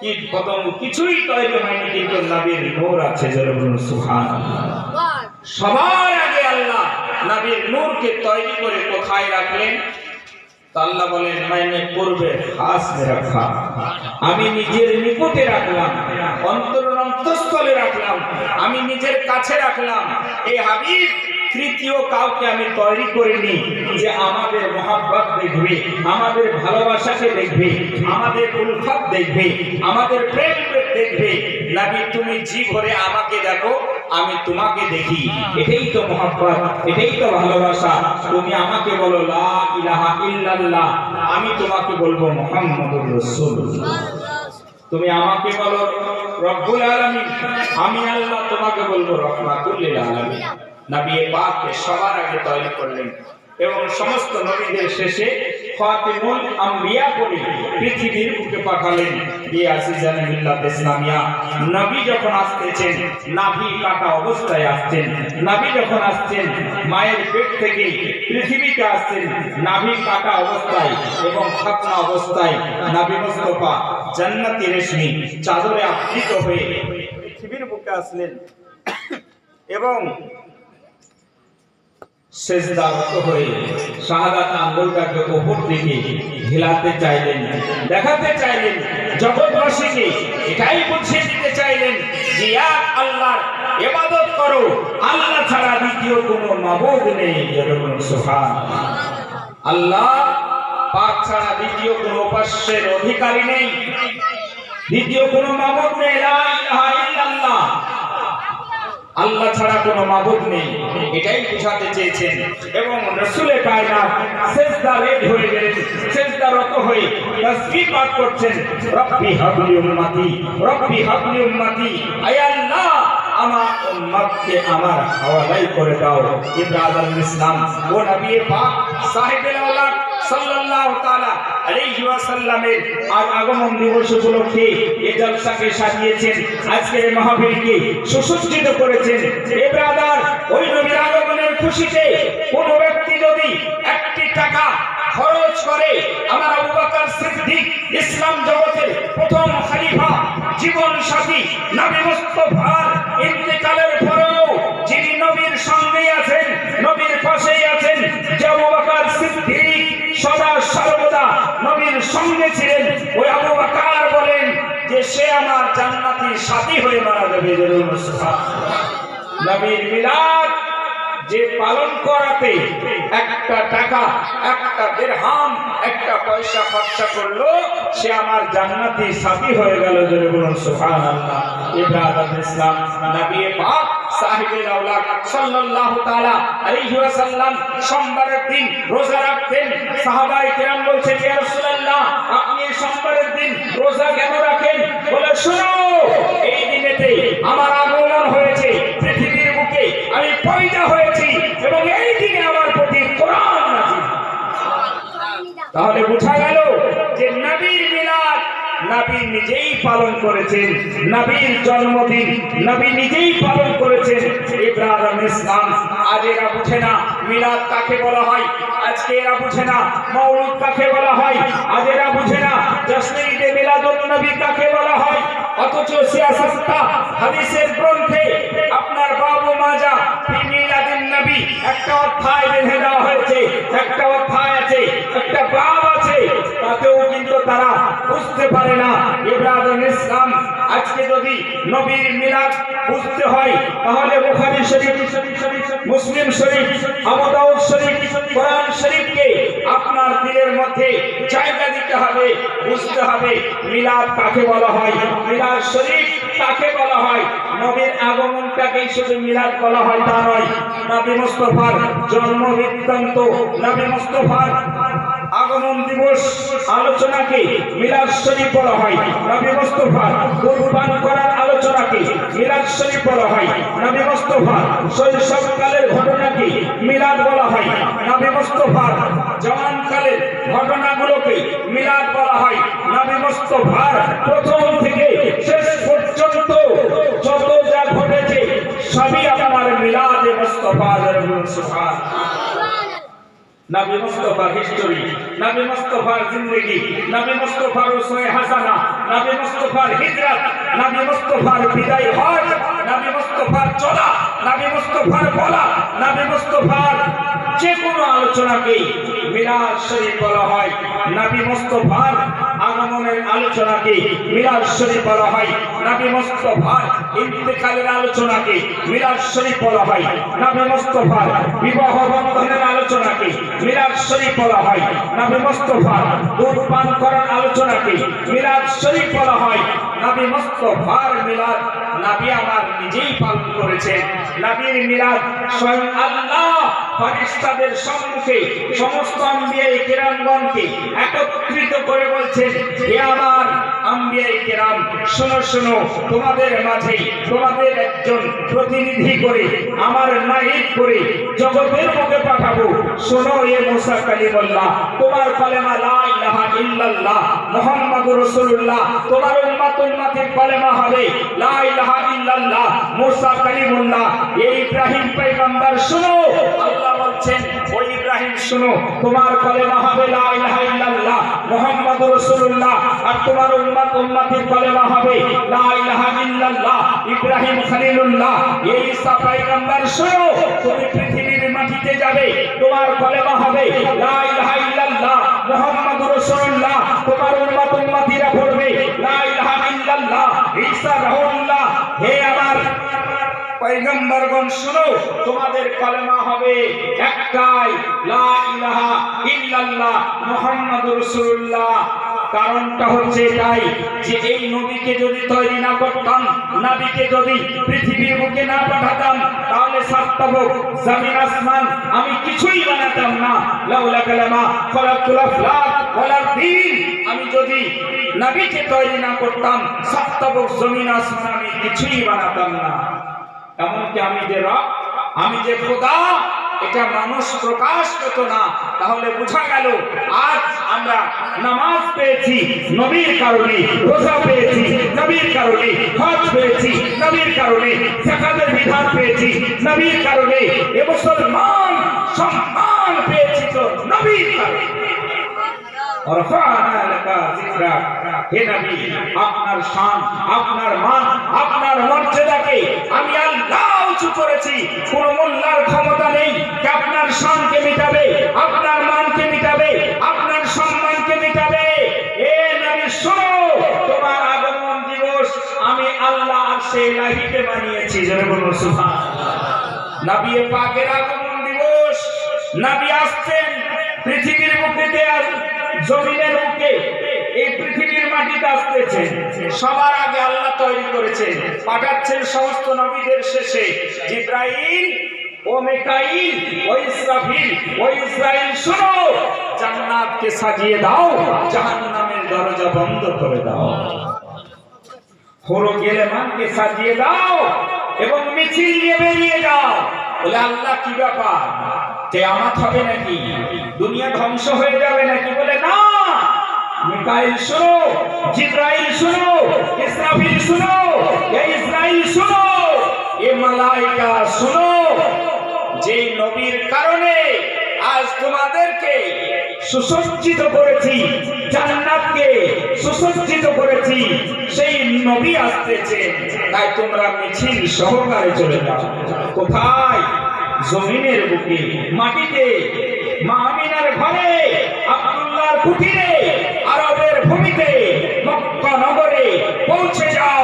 কীট পতঙ্গ কিছুই তৈরি হয়নি, কিন্তু নবীর নূর আছে। জোরে বলুন সুবহানাল্লাহ। সবার আগে আল্লাহ নবীর নূরকে তৈরি করে কোথায় রাখলেন? তো আল্লাহ বলেন মাইনে পূর্বে খাস মে রাখা, আমি নিজের নিকটে রাখলাম, অন্তরস্থলে রাখলাম, আমি নিজের কাছে রাখলাম। এই হাবিব তৃতীয় কাউকে আমি তৈরি করিনি যে আমাদের মহব্বত দেখবে, আমাদের ভালোবাসাকে দেখবে, আমাদের উলফত দেখবে, আমাদের প্রেম দেখবে। নবী তুমি জি ভরে আমাকে দেখো, আমি তোমাকে দেখি। এটাই তো মহব্বত, এটাই তো ভালোবাসা। তুমি আমাকে বলো লা ইলাহা ইল্লাল্লাহ, আমি তোমাকে বলবো মুহাম্মাদুর রাসূলুল্লাহ। তুমি আমাকে বলো রব্বুল আলামিন, আমি আল্লাহ তোমাকে বলবো রাহমাতুল লিল আলামিন। নবী পাককে সবার আগে তৈরি করলেন এবং সমস্ত নবীদের শেষে খাতিমুল আম্বিয়া করে পৃথিবীর বুকে পাঠালেন। এই আসিজানে মিল্লাত ইসলামিয়া নবী যখন আসতেছেন নাভি কাটা অবস্থায় আসছেন, নবী যখন আসছেন মায়ের পেট থেকে পৃথিবীতে আসছেন নাভি কাটা অবস্থায় এবং খাতনা অবস্থায়। নবী মুস্তাফা জান্নাতি রেশমি চাদরে আবৃত হয়ে পৃথিবীর বুকে আসলেন এবং সেজদারত হয়ে শাহাদাত আঙ্গুলটাকে উপর দিকে হিলাতে চাইলেন, দেখাতে চাইলেন জগৎবাসীকে, এটাই বুঝিয়ে দিতে চাইলেন যে এক আল্লাহর ইবাদত করো, আল্লাহ ছাড়া দ্বিতীয় কোনো মাবুদ নেই। যেরকম সুবহানাল্লাহ, আল্লাহ পাক ছাড়া দ্বিতীয় কোনো উপাস্যের অধিকারী নেই, দ্বিতীয় কোনো মাবুদ নেই। লা ইলাহা ইল্লাল্লাহ, আল্লাহ ছাড়া কোনো মাবুদ নেই, এটাই বোঝাতে চেয়েছেন। এবং রাসূলে কায়নাত সিজদারে হয়ে গেলেন, সিজদারত হয়ে তাসবিহ পাঠ করছেন, রব্বি হাবলি উম্মতি, রব্বি হাবলি উম্মতি, আয় আল্লাহ আমার উম্মতকে আমার হাওয়ালাই করে দাও। ইব্রাহিম ইসলাম ও নবী পাক সাহেবে আওলাদ সাল্লাল্লাহু তাআলা আলাইহি ওয়াসাল্লামের আগমন দিবস উপলক্ষে এই জলসাকে সাজিয়েছেন, আজকের মাহফিলকে সুসজ্জিত করেছেন। এ ব্রাদার, ওই নবীর আগমনের খুশিতে কোন ব্যক্তি যদি একটি টাকা খরচ করে, আমার আবু বকর সিদ্দিক ইসলাম জগতের প্রথম খলিফা, জীবন সাথী নবী মুস্তাফার ইন্তেকালের পরেও যিনি নবীর সঙ্গেই আছেন, নবীর পাশেই আছেন, যে আবু বকর সিদ্দিক সদা সর্বদা নবীর সঙ্গে ছিলেন, ওই আবু বকর বলেন যে সে আমার জান্নাতি সাথী হয়ে মারা যাবে। নবীর মিলাদ যে পালন করাতে একটা টাকা, একটা দিরহাম, একটা পয়সা খরচা করলো, সে আমার জান্নাতি সাথী হয়ে গেল। জোরে বলুন সুবহানাল্লাহ। ইব্রাহিম ইসলাম নবী পাক সাহেবে আওলাদ সাল্লাল্লাহু তাআলা আলাইহি ওয়াসাল্লাম সোমবারের দিন রোজা রাখতেন। সাহাবায়ে কেরাম বলছেন, ইয়া রাসূলুল্লাহ আপনি সোমবারের দিন রোজা কেন রাখেন? বলে শোনো, এই দিনেতে আমার আগমন হয়েছে পৃথিবীর বুকে, আমি পয়দা হয়েছি এবং এই দিনে আমার প্রতি কোরআন নাযিল। তাহলে বোঝা গেল যে নবীর মিলাদ নবী নিজেই পালন করেছেন, নবীর জন্মদিন নবী নিজেই পালন করেছেন। ইব্রাহিম ইসলাম আজ এরা বুঝে না মিলাদ কাকে বলা হয়, আজকে এরা বুঝে না মওলুদ কাকে বলা হয়, আজ এরা বুঝে না জশ্নে ঈদে মিলাদুন নবী কাকে বলা হয়। অথচ সিয়াসাতটা হাদিসের গ্রন্থে আপনার বাবু মাজা ফি মিলাদিন নবী একটা অধ্যায় বেঁধে দেওয়া হয়েছে, একটা অধ্যায় আছে, একটা বাব আছে, তাতেও কিন্তু তারা বুঝতে পারে না। ইব্রাহিম ইসলাম আজকে যদি নবীর মিলাদ বুঝতে হয় তাহলে বুখারী শরীফ, মুসলিম শরীফ, আবু দাউদ শরীফ, কোরআন শরীফকে আপনার দিলের মধ্যে জায়গা দিতে হবে, বুঝতে হবে মিলাদ কাকে বলা হয়, মিলাদ শরীফ কাকে বলা হয়। নবীর আগমনটাকেই শুধু মিলাদ বলা হয় তা নয়, নবী মুস্তাফার জন্ম বৃত্তান্ত, নবী মুস্তাফার আগমন দিবস আলোচনাকে মিলাদ শরীফ বলা হয়, নবী মুস্তাফার কুরবান করার আলোচনাকে মিলাদ শরীফ বলা হয়, নবী মুস্তাফার শৈশবকালের ঘটনাকে মিলাদ বলা হয়, নবী মুস্তাফার জওয়ানকালের ঘটনাগুলোকে মিলাদ বলা হয়, নবী মুস্তাফার প্রথম থেকে শেষ পর্যন্ত যত যা ঘটেছে সবই আপনার মিলাদে মুস্তাফার। সুবহানাল্লাহ। নবী মুস্তাফার হিস্টোরি, নবী মুস্তাফার জিন্দেগি, নবী মুস্তাফার উসওয়ে হাসানা, নবী মুস্তাফার হিজরত, নবী মুস্তাফার বিদায় হজ, নবী মুস্তাফার চলা, নবী মুস্তাফার বলা, নবী মুস্তাফার যে কোনো আলোচনাকে মিলাদ শরীফ বলা হয়। নবী মুস্তাফার আগমনের আলোচনাকে মিলাদ শরীফ বলা হয়। নবী মুস্তাফার ইন্তেকালের আলোচনাকে মিলাদ শরীফ বলা হয়। নবী মুস্তাফার বিবাহ বন্ধনের আলোচনাকে মিলাদ শরীফ বলা হয়। নবী মুস্তাফার দুধ পান করার আলোচনাকে মিলাদ শরীফ বলা হয়। নবী মুস্তাফার মিলাদ নবী আমার নিজেই পালন করেছেন। নবীর মিলাদ স্বয়ং আল্লাহ ফেরেশতাদের সম্মুখে সমস্ত আম্বিয়ায়ে কেরামগণকে একত্রিত করে বলছেন, হে আমার আম্বিয়ায়ে কেরাম, শোনো শোনো, তোমাদের মাঝে তোমাদের একজন প্রতিনিধি করে আমার নায়েব করে জগতের মুখে পাঠাবো। শোনো এ মুসা কালিমুল্লাহ, তোমার কালেমা লা ইলাহা ইল্লাল্লাহ মুহাম্মাদুর রাসূলুল্লাহ, তোমার উম্মতের কালেমা হবে লা ইলাহা ইল্লাল্লাহ মুসা কালিমুল্লাহ। এই ইব্রাহিম পয়গম্বর শোনো, আল্লাহ বলছেন ও ইব্রাহিম শোনো, তোমার কালেমা হবে লা ইলাহা ইল্লাল্লাহ মুহাম্মাদুর রাসূলুল্লাহ, আর তোমার উম্মতের কালেমা হবে লা ইলাহা ইল্লাল্লাহ ইব্রাহিম খলিলুল্লাহ। এই ঈসা পয়গম্বর শোনো, তুমি পৃথিবীর মাটিতে যাবে, তোমার কালেমা হবে লা ইলাহা ইল্লাল্লাহ মুহাম্মাদুর রাসূলুল্লাহ, তোমার উম্মতিরা পড়বে লা ইলাহা ইল্লাল্লাহ ঈসা রাহুল্লাহ। হে আমার পয়গম্বরগণ শোনো, তোমাদের কালেমা হবে একটাই লা ইলাহা ইল্লাল্লাহ মুহাম্মাদুর রাসূলুল্লাহ। কারণটা হচ্ছে এটাই যে এই নবীকে যদি তৈরি না করতাম, নবীকে যদি পৃথিবীর বুকে না পাঠাতাম, তাহলে সাতটাবক জমিন আসমান আমি কিছুই বানাতাম না। লাউলা কালামা খলাকুল আফলাক ওয়াল আরদিন, আমি যদি নবীকে তৈরি না করতাম, সাতটাবক জমিন আসমান আমি কিছুই বানাতাম না। এমনকি আমি যে রব, আমি যে খোদা, এটা মানুষ প্রকাশ পেত না। তাহলে বোঝা গেল আজ আমরা নামাজ পেয়েছি নবীর কারণে, রোজা পেয়েছি নবীর কারণে, হজ পেয়েছি নবীর কারণে, যাকাতের বিধান পেয়েছি নবীর কারণে, এ মুসলমান সম্মান পেয়েছি তো নবীর কারণে। হে নবী, আপনার শান, আপনার মান, আপনার মর্যাদাকে আমি আল্লাহ উঁচু করেছি। কোন মোল্লার ক্ষমতা নেই যে আপনার শানকে মিটাবে, আপনার মানকে মিটাবে, আপনার সম্মানকে মিটাবে। হে নবী শোনো, তোমার আগমন দিবস আমি আল্লাহ আরশে ইলাহিতে বানিয়েছি। জোরে বলুন সুবহানাল্লাহ। নবী পাকের আগমন দিবস, নবী আসছেন পৃথিবীর বুকে, জমিনের বুকে, এই পৃথিবীর মাটিতে আসতেছেন। সবার আগে আল্লাহ তৈরি করেছেন, পাঠাচ্ছেন সমস্ত নবীদের শেষে জিবরাইল ও মিকাইল ও ইসরাফিল ও ইসরাইল। শোনো, জান্নাতকে সাজিয়ে দাও, জাহান্নামের দরজা বন্ধ করে দাও। হরো গেলেমানকে সাজিয়ে দাও এবং মিছিল নিয়ে বেরিয়ে যাও। বলে আল্লাহ কি ব্যাপার, কিয়ামত হবে নাকি, দুনিয়া ধ্বংস হয়ে যাবে নাকি? বলে না, মিকাইল শোনো, জিবরাইল শোনো, ইসরাফিল শোনো, এ ইসরাইল শোনো, এ মালাইকা শোনো, যে নবীর কারণে আজ তোমাদেরকে সুসজ্জিত করেছি, জান্নাতকে সুসজ্জিত করেছি, সেই নবী আসতেছে। তাই তোমরা মিছিল সহকারে চলে যাও। কোথায়? জমিনের বুকে, মাটিতে, মা আমিনার ঘরে, আব্দুল্লাহর কুটিরে, আরবের ভূমিতে, মক্কা নগরে পৌঁছে যাও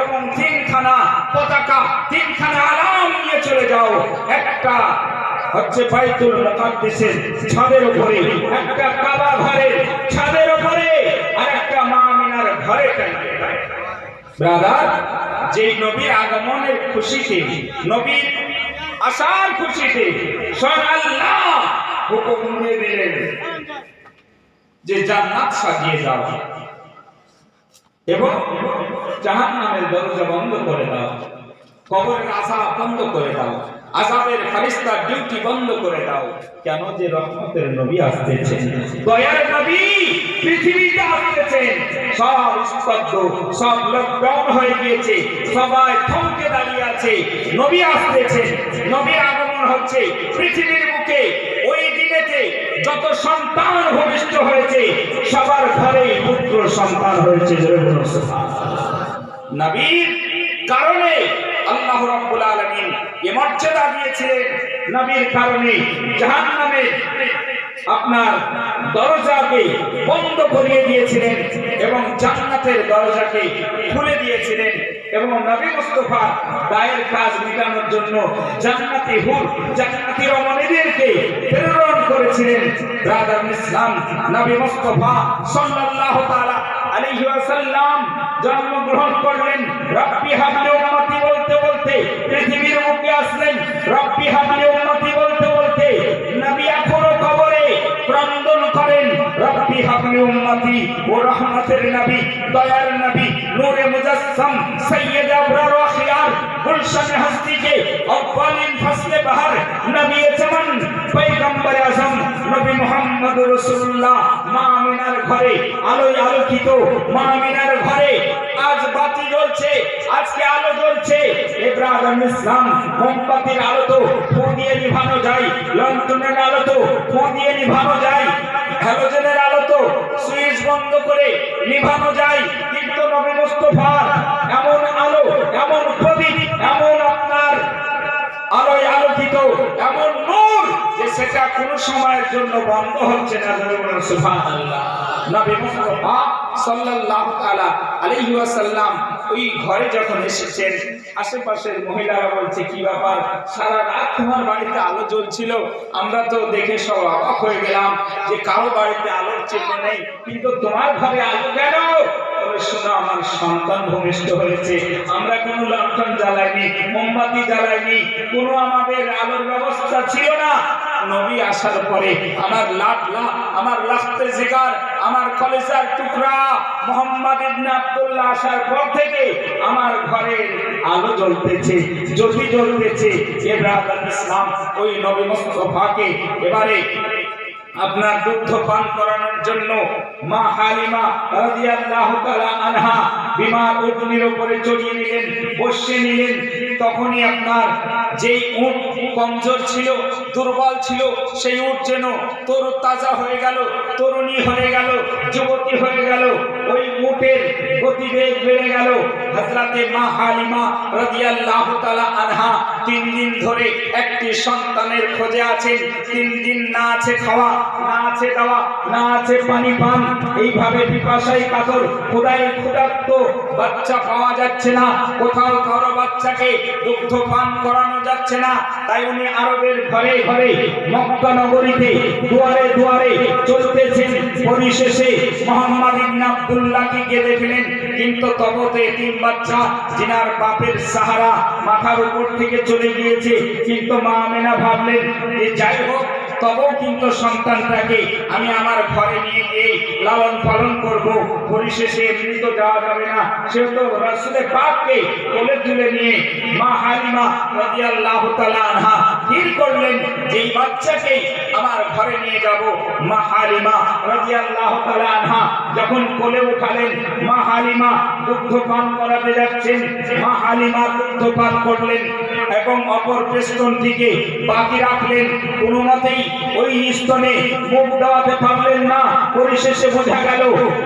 এবং তিনখানা পতাকা, তিনখানা আলাম নিয়ে চলে যাও। একটা হচ্ছে বাইতুল মুকাদ্দাসের ছাদের উপরে, একটা কাবা ঘরের ছাদের উপরে, আর একটা মা আমিনার ঘরে। ব্রাদার, যেই নবীর আগমনের খুশিতে, নবীর আসার খুশিতে স্বয়ং আল্লাহ হুকুম দিয়ে দিলেন যে জান্নাত সাজিয়ে দাও এবং জাহান্নামের দরজা বন্ধ করে দাও, কবরের আযাব বন্ধ করে দাও, আযাবের ফেরেশতার ডিউটি বন্ধ করে দাও। কেন? যে রহমতের নবী আসতেছেন, দয়ার নবী পৃথিবীতে আসতেছেন। সব স্তব্ধ, সব লকডাউন হয়ে গিয়েছে, সবাই থমকে দাঁড়িয়ে আছে। নবী আসতেছেন, নবীর আগমন হচ্ছে পৃথিবীর বুকে। ওই দিনেতে যত সন্তান ভূমিষ্ঠ হয়েছে, সবার ঘরেই পুত্র সন্তান হয়েছে। নবীর কারণে আল্লাহ রাব্বুল আলামিন এই মর্যাদা দিয়েছিলেন নবীর কারণে জাহান্নামের আপনার দরজাকে বন্ধ করিয়ে দিয়েছিলেন এবং জান্নাতের দরজাকে খুলে দিয়েছিলেন এবং নবী মুস্তাফা দায়ের কাজ মেটানোর জন্য জান্নাতি হুর জান্নাতি রমণীদেরকে প্রেরণ করেছিলেন। ব্রাদার ইসলাম, নবী মুস্তাফা সাল্লাল্লাহু তাআলা আলাইহি ওয়াসাল্লাম জন্মগ্রহণ করলেন। রব্বি হাবলি উম্মতি বলতে বলতে পৃথিবীর মুখে আসলেন। রব্বি হাবলি উম্মতি বলতে বলতে নবী এখনো কবরে ক্রন্দন করেন। রব্বি হাবলি উম্মতি ও রহমতের নবী, দয়ার নবী, নূরে মুজাসসাম, সৈয়দ আবরার ওয়া খিয়ার, গুলশান হস্তি के अव्वलिन फसले बहार नबी चमन पैगंबर आजम नबी मुहम्मद रसूलुल्लाह মা আমিনার ঘরে আলোয় আলোকিত। মা আমিনার ঘরে আজ বাতি জ্বলছে, আজকে আলো জ্বলছে। ইব্রাহিম ইসলাম মোমবাতির আলো তো ফু দিয়ে নিভানো যায়, লন্ঠনের আলো তো ফু দিয়ে নিভানো যায়, হ্যালোজেনের আলো তো সুইচ বন্ধ করে নিভানো যায়, কিন্তু নবী মুস্তাফার এমন আলো, এমন প্রদীপ, এমন আপনার আলোয় আলোকিত, এমন নূর যে সেটা কোনো সময়ের জন্য বন্ধ হচ্ছে না। সুবহানাল্লাহ। নবী মুস্তাফা সাল্লাল্লাহু তাআলা আলাইহি ওয়াসাল্লাম ওই ঘরে যখন এসেছেন, আশেপাশের মহিলারা বলছে, কি ব্যাপার, সারা রাত তোমার বাড়িতে আলো জ্বলছিল, আমরা তো দেখে সব অবাক হয়ে গেলাম যে কারো বাড়িতে আলোর চিহ্ন নেই, কিন্তু তোমার ঘরে আলো কেন? শোনো, আমার সন্তান ভূমিষ্ঠ হয়েছে, আমরা কোনো লণ্ঠন জ্বালাইনি, মোমবাতি জ্বালাইনি, কোনো আমাদের আলোর ব্যবস্থা ছিল না। নবী আসার পরে আমার লাডলা, আমার লাখতে জিগার, আমার কলেজার টুকরা মুহাম্মদ ইবনে আব্দুল্লাহ আসার পর থেকে আমার ঘরে আলো জ্বলতেছে, জ্যোতি জ্বলতেছে। ইব্রাহিম ইসলাম ওই নবী মুস্তাফাকে এবারে আপনার দুগ্ধ পান করানোর জন্য মা হালিমা রাদিয়াল্লাহু তাআলা আনহা বিমার উটনির উপরে চড়িয়ে নিলেন, বসিয়ে নিলেন। তখনই আপনার যেই উট কমজোর ছিল, দুর্বল ছিল, সেই উট যেন তরতাজা হয়ে গেল, তরুণী হয়ে গেল, যুবতী হয়ে গেল। ওই উটের গতিবেগ বেড়ে গেল। হযরতে মা হালিমা রাদিয়াল্লাহু তাআলা আনহা 3 দিন ধরে একটি সন্তানের খোঁজে আছেন। 3 দিন না আছে খাওয়া, না আছে দাওয়া, না আছে পানি পান, এইভাবে পিপাসায় কাতর, ক্ষুধায় ক্ষুধার্ত, বাচ্চা পাওয়া যাচ্ছে না, কোথাও কারো বাচ্চাকে দুগ্ধ পান করানো যাচ্ছে না। তাই উনি আরবের ঘরে ঘরে, মক্কা নগরীতে দুয়ারে দুয়ারে চলতেছেন। পরিশেষে মুহাম্মদ ইবনে আব্দুল্লাহকে গিয়ে দেখলেন, কিন্তু তবতে 3 বাচ্চা জিনার বাপের সাহারা মাথার উপর থেকে চলে গিয়েছে। কিন্তু মা আমেনা ভাবলেন যে যাই হোক, তবুও কিন্তু সন্তানটাকে আমি আমার ঘরে নিয়ে গিয়ে লালন পালন করব। পরিশেষে এমনি তো যাওয়া যাবে না, সেহেতু রাসূলের পাককে কোলে তুলে নিয়ে মা হালিমা রাদিয়াল্লাহু তাআলা আনহা স্থির করলেন যে এই বাচ্চাকে আমার ঘরে নিয়ে যাব। মা হালিমা রাদিয়াল্লাহু তাআলা আনহা যখন কোলে উঠালেন, মা হালিমা দুগ্ধ পান করাতে যাচ্ছেন। মা হালিমা দুগ্ধ পান করলেন এবং অপর পেস্তনটিকে বাকি রাখলেন। কোনো মতেই ওই স্তনে মুখ দেওয়াতে পারলেন না। পরিশেষে বোঝা গেল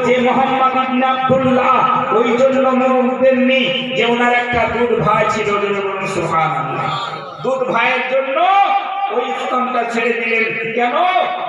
যে মুহাম্মদ ইবনে আব্দুল্লাহ ওই জন্য মুখ দেননি যে ওনার একটা দুধ ভাই ছিল। সুবহানাল্লাহ। দুধ ভাইয়ের জন্য ওই স্তনটা ছেড়ে দিলেন। কেন?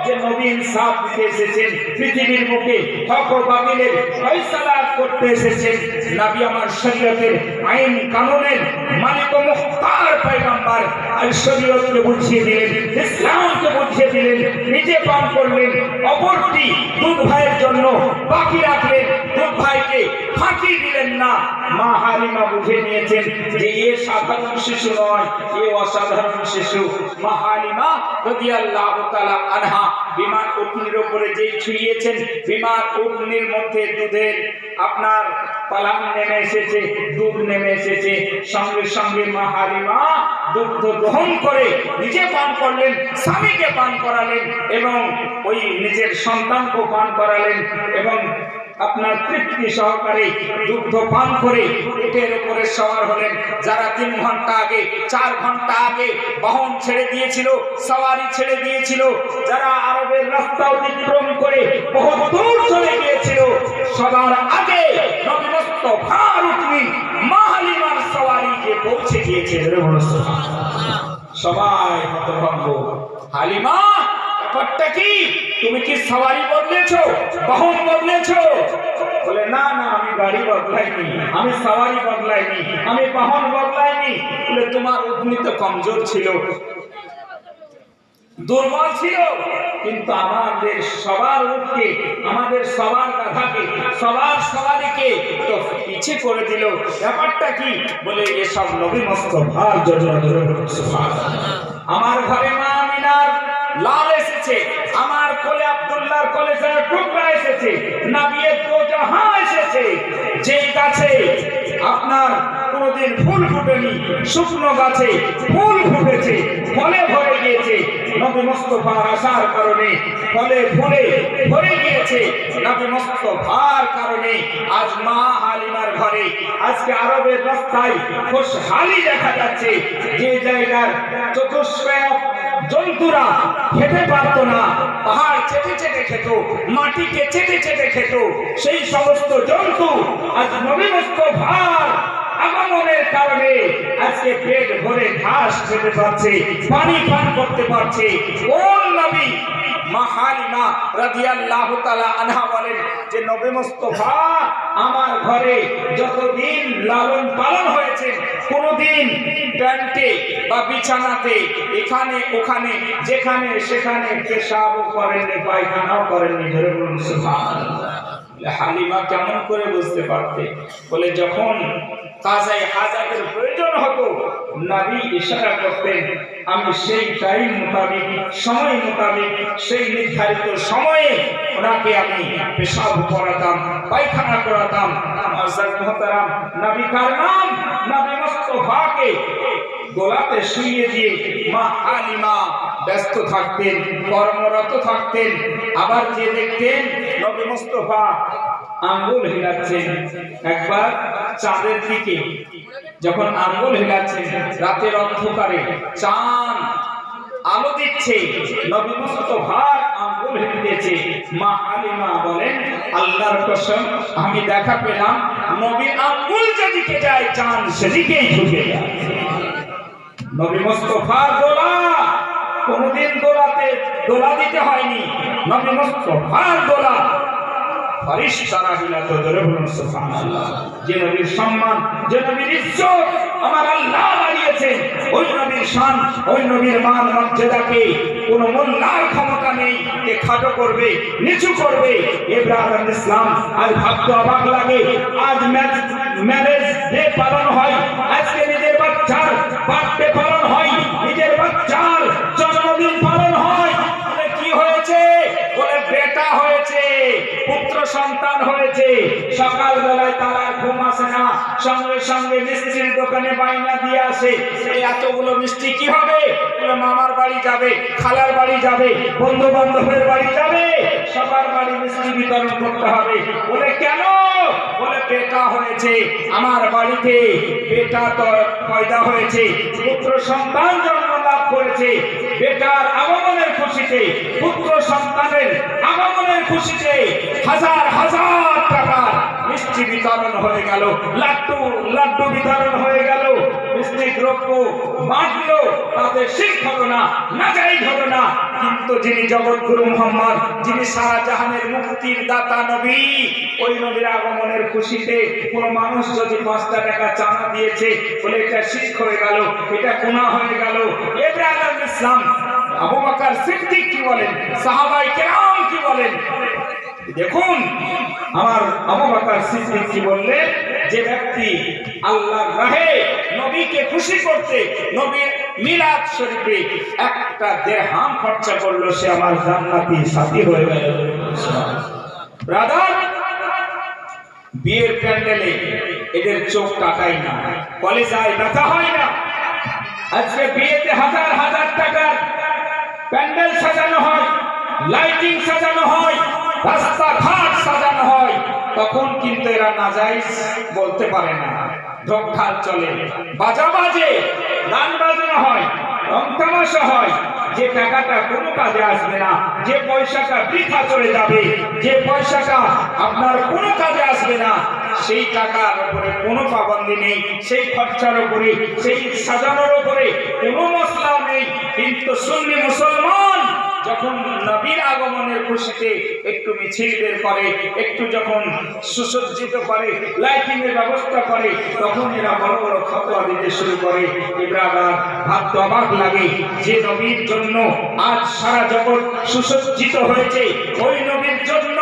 যে নবী ইনসাফ দিতে এসেছেন, পৃথিবীর বুকে হক ও বাতিলের ফয়সালা করতে এসেছেন। নবী আমার শরীয়তের আইন কানুনের মালিক ও মুখতার পয়গম্বর আর শরীয়তকে বুঝিয়ে দিলেন, ইসলামকে বুঝিয়ে দিলেন, নিজে পান করলেন, অপরটি দুধ ভাইয়ের জন্য বাকি রাখলেন। দুধ ভাইকে ফাঁকি দিলেন না। মা হালিমা বুঝে নিয়েছেন যে এ সাধারণ শিশু নয়, এ অসাধারণ শিশু। মা হালিমা রাদিয়াল্লাহু তাআলা আনহা বিমান উটনির উপরে যেই ছুঁয়েছেন, বিমান উটনির মধ্যে দুধের আপনার পালান নেমে এসেছে, দুধ নেমে এসেছে। সঙ্গে সঙ্গে মা হালিমা দুগ্ধ গ্রহণ করে নিজে পান করলেন, স্বামীকে পান করালেন এবং ওই নিজের সন্তানকে পান করালেন এবং আপনার তৃপ্তি সহকারে দুগ্ধ পান করে উটের উপরে সওয়ার হলেন। যারা 3 ঘন্টা আগে, 4 ঘন্টা আগে বাহন ছেড়ে দিয়েছিল, সওয়ারি ছেড়ে দিয়েছিল, যারা আরবের রাস্তা অতিক্রম করে বহু দূর চলে গিয়েছিল, সবার আগে নবী মুস্তাফার উটনি মা হালিমার সওয়ারিকে পৌঁছে গিয়েছে। সবাই হতভম্ব। হালিমা, ব্যাপারটা কি? তুমি কি সওয়ারি বদলেছো, বাহন বদলেছো? বলে না না, আমি গাড়ি বদলাইনি, আমি সওয়ারি বদলাইনি, আমি বাহন বদলাইনি। বলে তোমার উটনি তো কমজোর ছিল, দুর্বল ছিল, কিন্তু আমাদের সবার উটকে, আমাদের সবার গাধাকে, সবার সওয়ারিকে তো পিছে করে দিল। ব্যাপারটা কি? বলে এসব নবী মুস্তাফার জন্য। আমার ঘরে মা আমিনার লাল এসেছে, আমার কোলে আব্দুল্লাহর কলেজার টুকরা এসেছে, নবীর দো জাহাঁ এসেছে। যে গাছে আপনার কোনদিন ফুল ফুটেনি, শুকনো গাছে ফুল ফুটেছে, ফলে ভরে গিয়েছে। নবী মুস্তাফার আসার কারণে ফলে ফুলে ভরে গিয়েছে। নবী মুস্তাফার কারণে আজ মা হালিমার ঘরে আজকে আরবের রাস্তায় খুশহালি দেখা যাচ্ছে। যে জায়গার চতুষ্পদ জন্তুরা খেতে পারতো না, পাহাড় চেটে চেটে খেত, মাটিকে চেটে চেটে খেত, সেই সমস্ত জন্তু আজ নবী মুস্তাফার আগমনের কারণে আজকে পেট ভরে ঘাস খেতে পারছে, পানি পান করতে পারছে। কোন নবী? মা হালিমা রাদিয়াল্লাহু তাআলা আনহা বলেন যে নবী মুস্তাফা আমার ঘরে যতদিন লালন পালন হয়েছে, কোনদিন প্যান্টে বা বিছানাতে এখানে ওখানে যেখানে সেখানে পেশাবও করেননি, পায়খানাও করেননি। ধরে বলুন সুবহানাল্লাহ। হালিমা কেমন করে বুঝতে পারতে? বলে যখন কাজাই হাজাতের প্রয়োজন হতো, নবী ইশারা করতেন, আমি সেই টাইম মোতাবেক, সময় মোতাবেক, সেই নির্ধারিত সময়ে ওনাকে আমি পেশাব করাতাম, পায়খানা করাতাম। আযাদ মুহতারাম নবী কার নাম, নবী মুস্তাফাকে গোলাতে শুইয়ে দিয়ে মা হালিমা ব্যস্ত থাকতেন, কর্মরত থাকতেন। আবার যে দেখতেন নবী মুস্তাফা আঙ্গুল হিলাচ্ছেন, একবার চাঁদের দিকে যখন আঙ্গুল হিলাচ্ছেন, রাতের অন্ধকারে চাঁদ আলো দিচ্ছে, নবী মুস্তাফার আঙ্গুল হিলতেছে। মা হালিমা বলেন আল্লাহর কসম, আমি দেখা পেলাম নবীর আঙ্গুল যেদিকে যায় চাঁদ সেদিকেই ঝুঁকে যায়। নবী মুস্তাফার দোলা কোনদিন দোলা দিতে হয়নি, নবী মুস্তাফার দোলা ফেরেশতারা হিলাতো। ধরে বলুন সুবহানাল্লাহ। যে নবীর সম্মান, যে নবীর ইজ্জত আমার আল্লাহ বাড়িয়েছেন, ওই নবীর শান, ওই নবীর মান মর্যাদাকে কোন মোল্লার ক্ষমতা নেই কে খাটো করবে, নিচু করবে। ইব্রাহিম ইসলাম আজ ভাবতে অবাক লাগে, আজ ম্যারেজ ডে পালন হয়, আজকে নিজের বাচ্চার বার্থডে পালন হয়, নিজের বাচ্চার জন্মদিন পালন হয়। কি হয়েছে? বলে বেটা হয়েছে, পুত্র সন্তান হয়েছে। সকাল বেলায় তারা ঘুম আসে না, সঙ্গে সঙ্গে মিষ্টির দোকানে বাইনা দিয়ে আসে। এই এতগুলো মিষ্টি কি হবে? বলে মামার বাড়ি যাবে, খালার বাড়ি যাবে, বন্ধু বান্ধবের বাড়ি যাবে, সবার বাড়ি মিষ্টি বিতরণ করতে হবে। বলে কেন? বলে বেটা হয়েছে, আমার বাড়িতে বেটা তো পয়দা হয়েছে, পুত্র সন্তান জন্ম লাভ করেছে। বেটার আগমনের খুশিতে, পুত্র সন্তানের আগমনের খুশিতে হাজার হাজার টাকার মিষ্টি বিতরণ হয়ে গেল, লাড্ডু বিতরণ হয়ে গেল, মিষ্টি দ্রব্য বাঁটলো। তাতে শিরক হলো না, নাজায়েজ হলো না। কিন্তু যিনি জগৎগুরু মুহাম্মদ, যিনি সারা জাহানের মুক্তির দাতা নবী, ওই নবীর আগমনের খুশিতে কোন মানুষ যদি 5 টাকা চাঁদা দিয়েছে, বলে এটা শিরক হয়ে গেল, এটা গুনাহ হয়ে গেল। ইব্রাহিম ইসলাম, আবু বকর সিদ্দিক কি বলেন, সাহাবায়ে কেরাম কি বলেন? দেখুন আমার আবু বকর সিদ্দিক কি বললেন, যে ব্যক্তি আল্লাহর রাহে নবীকে খুশি করতে নবীর মিলাদ শরীফে একটা দিরহাম খরচা করলো, সে আমার জান্নাতি সাথী হয়ে গেল। ব্রাদার, বিয়ের প্যান্ডেলে এদের চোখ টাকাই না, কলেজায় ব্যথা হয় না। আজকে বিয়েতে হাজার হাজার টাকার প্যান্ডেল সাজানো হয়, লাইটিং সাজানো হয়, রাস্তাঘাট সাজানো হয়, তখন কিন্তু এরা নাজায়েজ বলতে পারে না। ঢোক-ঢাল চলে, বাজা বাজে, গান বাজনা হয়, রং তামাশা হয়। যে টাকাটা কোনো কাজে আসবে না, যে পয়সাটা বৃথা চলে যাবে, যে পয়সাটা আপনার কোনো কাজে আসবে না, সেই টাকার উপরে কোনো পাবন্দি নেই, সেই খরচার উপরে, সেই সাজানোর উপরে কোনো মশলা নেই। কিন্তু সুন্নি মুসলমান যখন নবীর আগমনের খুশিতে একটু মিছিল বের করে, একটু যখন সুসজ্জিত করে, লাইটিং এর ব্যবস্থা করে, তখন এরা বড় বড় ফতোয়া দিতে শুরু করে। এবার ভাবতে অবাক লাগে যে নবীর জন্য আজ সারা জগৎ সুসজ্জিত হয়েছে, ওই নবীর জন্য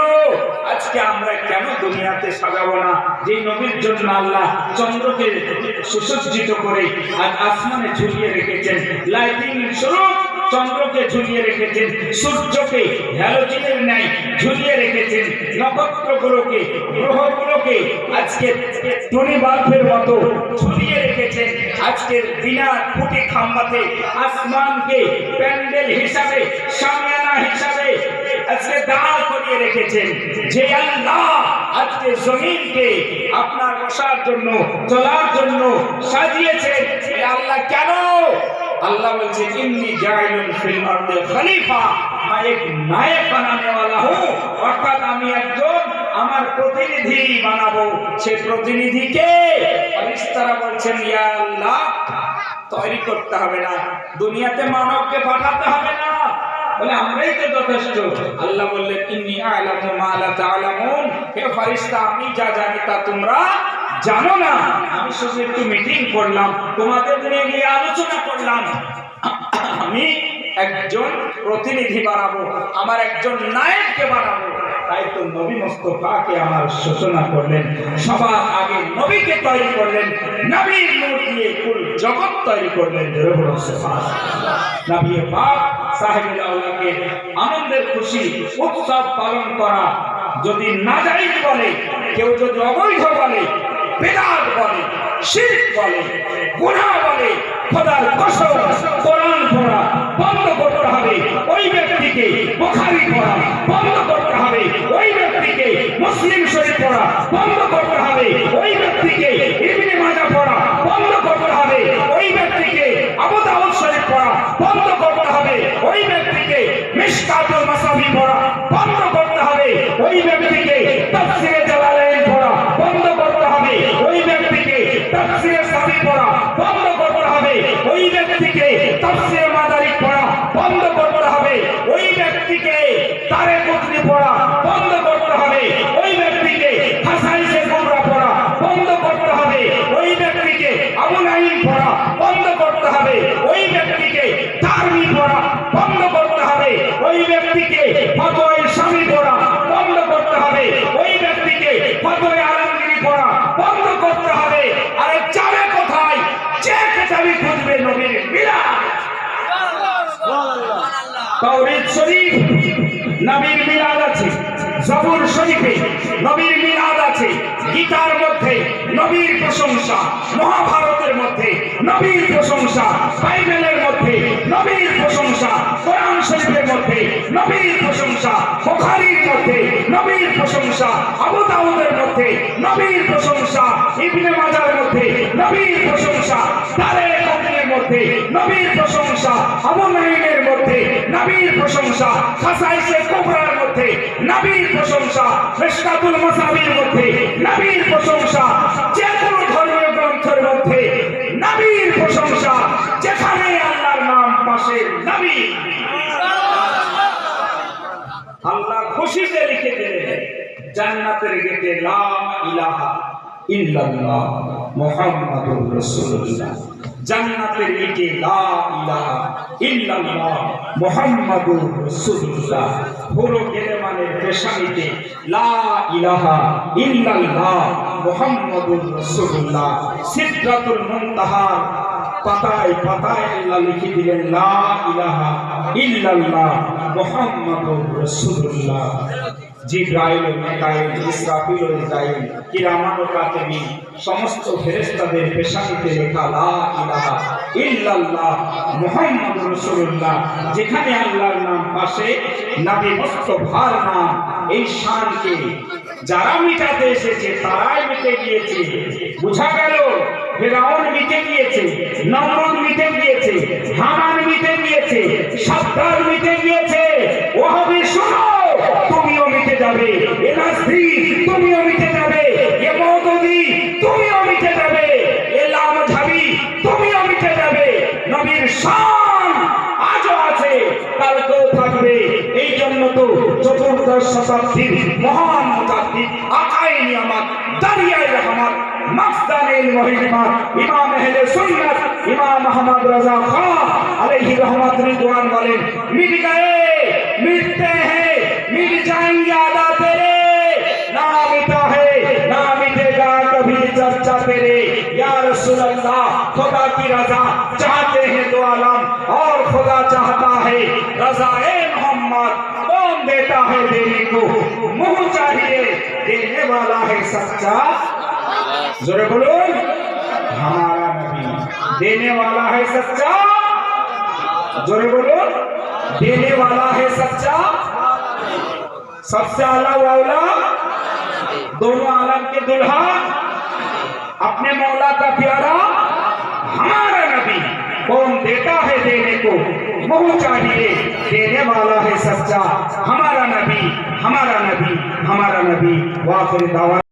আজকে আমরা কেন দুনিয়াতে সাজাবো না? যে নবীর জন্য আল্লাহ চন্দ্রকে সুসজ্জিত করে আজ আসমানে ঝুলিয়ে রেখেছেন, লাইটিং স্বরূপ চন্দ্রকে ঝুলিয়ে রেখেছেন, সূর্যকে হ্যালোজেনের ন্যায় ঝুলিয়ে রেখেছেন, নক্ষত্রগুলোকে, গ্রহগুলোকে আজকে টনি বাল্বের মতো ঝুলিয়ে রেখেছেন। আজকের বিনা খুঁটি খাম্বাতে আসমানকে প্যান্ডেল হিসাবে, সামিয়ানা হিসাবে আজকে দাঁড় করিয়ে রেখেছেন। যে আল্লাহ আজকে জমিনকে আপনার বসার জন্য, চলার জন্য সাজিয়েছেন, আল্লাহ কেন? अल्लाह बोलছে ইন্নী জাইলুন ফিল আরদি খলিফা, मैं एक नायक बनाने वाला हूं, অর্থাৎ আমি একজন আমার প্রতিনিধি বানাবো। সেই প্রতিনিধিকে ফেরেশতারা বলছেন ইয়া আল্লাহ তৈরি করতে হবে না, দুনিয়াতে মানবকে পাঠাতে হবে না, বলে আমরাই তো যথেষ্ট। আল্লাহ বললেন ইন্নী আ'লামু মা লা তা'লামুন, হে ফেরেশতা আমি যা জানি তা তোমরা জানো না। আমি শুধু একটু মিটিং করলাম, তোমাদের নিয়ে আলোচনা করলাম। আমি একজন প্রতিনিধি বানাবো, আমার একজন নায়ককে বানাবো। তাই তো নবী মুস্তাফাকে আমার সূচনা করলেন, সবার আগে নবীকে তৈরি করলেন, নবীর নূর দিয়ে কুল জগৎ তৈরি করলেন। নবী পাক সাহেবুল আওলাকে আনন্দের খুশি উৎসব পালন করা যদি নাজায়েজ বলে, কেউ যদি অবৈধ বলে, বেদাত বলে, শিরক বলে, গুনাহ বলে, খোদার কসম কোরআন পড়া বন্ধ করতে হবে ওই ব্যক্তিকে, বুখারী পড়া বন্ধ করতে হবে ওই ব্যক্তিকে, মুসলিম শরীফ পড়া বন্ধ করতে হবে ওই ব্যক্তিকে, ইবনে মাজাহ পড়া বন্ধ করতে হবে ওই ব্যক্তিকে, আবু দাউদ শরীফ পড়া বন্ধ করতে হবে ওই ব্যক্তিকে, মিশকাতুল মাসাবি পড়া বন্ধ করতে হবে ওই ব্যক্তিকে, তাফসীরে জালালাইন পড়া বন্ধ করতে হবে ওই ব্যক্তিকে, তাফসীরে সাবি পড়া বন্ধ করতে হবে ওই ব্যক্তিকে, তাফসীরে মাদারিক পড়া বন্ধ করতে হবে ওই ব্যক্তিকে, তারিকুতনি পড়া বন্ধ করতে হবে ওই ব্যক্তিকে, হাসাইসে কুবরা পড়া বন্ধ করতে হবে ওই ব্যক্তিকে, আবু নাঈম পড়া বন্ধ করতে হবে ওই ব্যক্তিকে, তারমি পড়া বন্ধ করতে হবে ওই ব্যক্তিকে, ফতোয়া শামী পড়া বন্ধ করতে হবে ওই ব্যক্তিকে, ফতোয়া আলমগীরি পড়া বন্ধ করতে হবে। আরে যাবে কোথায়? যে কিতাবি খুঁজবে নবীর মিলাদ, তাওরীত শরীফ নবীর মিলাদ আছে, জবুর শরীফে নবীর মিলাদ আছে, গীতার মধ্যে নবীর প্রশংসা, মহাভারতের মধ্যে নবীর প্রশংসা, বাইবেলের মধ্যে নবীর প্রশংসা, কোরআন শরীফের মধ্যে নবীর প্রশংসা, বুখারীর মধ্যে নবীর প্রশংসা, আবু দাউদের মধ্যে নবীর প্রশংসা, ইবনে মাজাহর মধ্যে নবীর প্রশংসা, তারিকুতনির মধ্যে নবীর প্রশংসা, আবু নাঈমের মধ্যে নবীর প্রশংসা, হাসাইসে কুবরার মধ্যে নবীর প্রশংসা, মিশকাতুল মাসাবির মধ্যে নবীর প্রশংসা, যে কোনো ধর্মীয় গ্রন্থের মধ্যে নবীর প্রশংসা, যেখানে আল্লাহর নাম পাশে নবী। আল্লাহ খুশিতে লিখে দিলেন জান্নাতের গেটে লা ইলাহা ইল্লাল্লাহ মুহাম্মাদুর রাসূলুল্লাহ, জান্নাতের গেটে লা ইলাহা ইল্লাল্লাহ মুহাম্মাদুর রাসূলুল্লাহ, পুরো গেলেমানের পেশানিতে লা ইলাহা ইল্লাল্লাহ মুহাম্মাদুর রাসূলুল্লাহ, সিদরাতুল মুনতাহা পাতায় পাতায় আল্লাহ লিখে দিলেন লা ইলাহা ইল্লাল্লাহ মুহাম্মাদুর রাসূলুল্লাহ। জিবরাইল, মিকাইল, ইসরাফিল ও ইসরাইল, কিরামান ও কাতিবিন সমস্ত ফেরেশতাদের পেশানিতে লেখা লা ইলাহা ইল্লাল্লাহ মুহাম্মাদুর রাসূলুল্লাহ। যেখানে আল্লাহর নাম পাশে নবী মুস্তাফার নাম, এই শানকে যারা মিটাতে এসেছে তারাই মিটে গিয়েছে। বুঝা গেল ফিরআউন মিটে গিয়েছে, নমরুদ মিটে গিয়েছে, হামান মিটে গিয়েছে, সাদ্দার মিটে গিয়েছে। ওয়াহাবি শোনো, তুমিও মিটে মিটে যাবে, এ নাস্তি তুমিও মিটে যাবে, এ মওদুদি তুমিও মিটে যাবে, এ লামঝাবি তুমিও মিটে যাবে। নবীর শান আজও আছে, কালকেও থাকবে। এই জন্য তো চতুর্দশ শতাব্দীর মহান মুজাদ্দিদ আকায়ে নিয়ামত দারিয়ায়ে রহমত মাকদানিল মুহিম্মদ ইমাম আহলে সুন্নাত ইমাম আহমদ রাজা খান আলাইহি রহমত রিদওয়ান বলেন, মিট গয়ে मिटते हैं मिट जाएंगे आदा तेरे, ना मिटा है ना मिटेगा कभी चर्चा तेरे। या रसूल अल्लाह खुदा की रजा चाहते हैं दो आलम और खुदा चाहता है रज़ाए मोहम्मद। कौन देता है देने को, मुंह चाहिए देने वाला है सच्चा। जोरे बोलो, हमारा नबी देने वाला है सच्चा। जोरे बोलो, देने वाला है सच्चा। सबसे आला वाला, दोनों आलम के दुल्हा, अपने मौला का प्यारा हमारा नबी। कौन देता है देने को, मुंह चाहिए देने वाला है सच्चा। हमारा नबी हमारा नबी हमारा नबी। वाखिर दावा।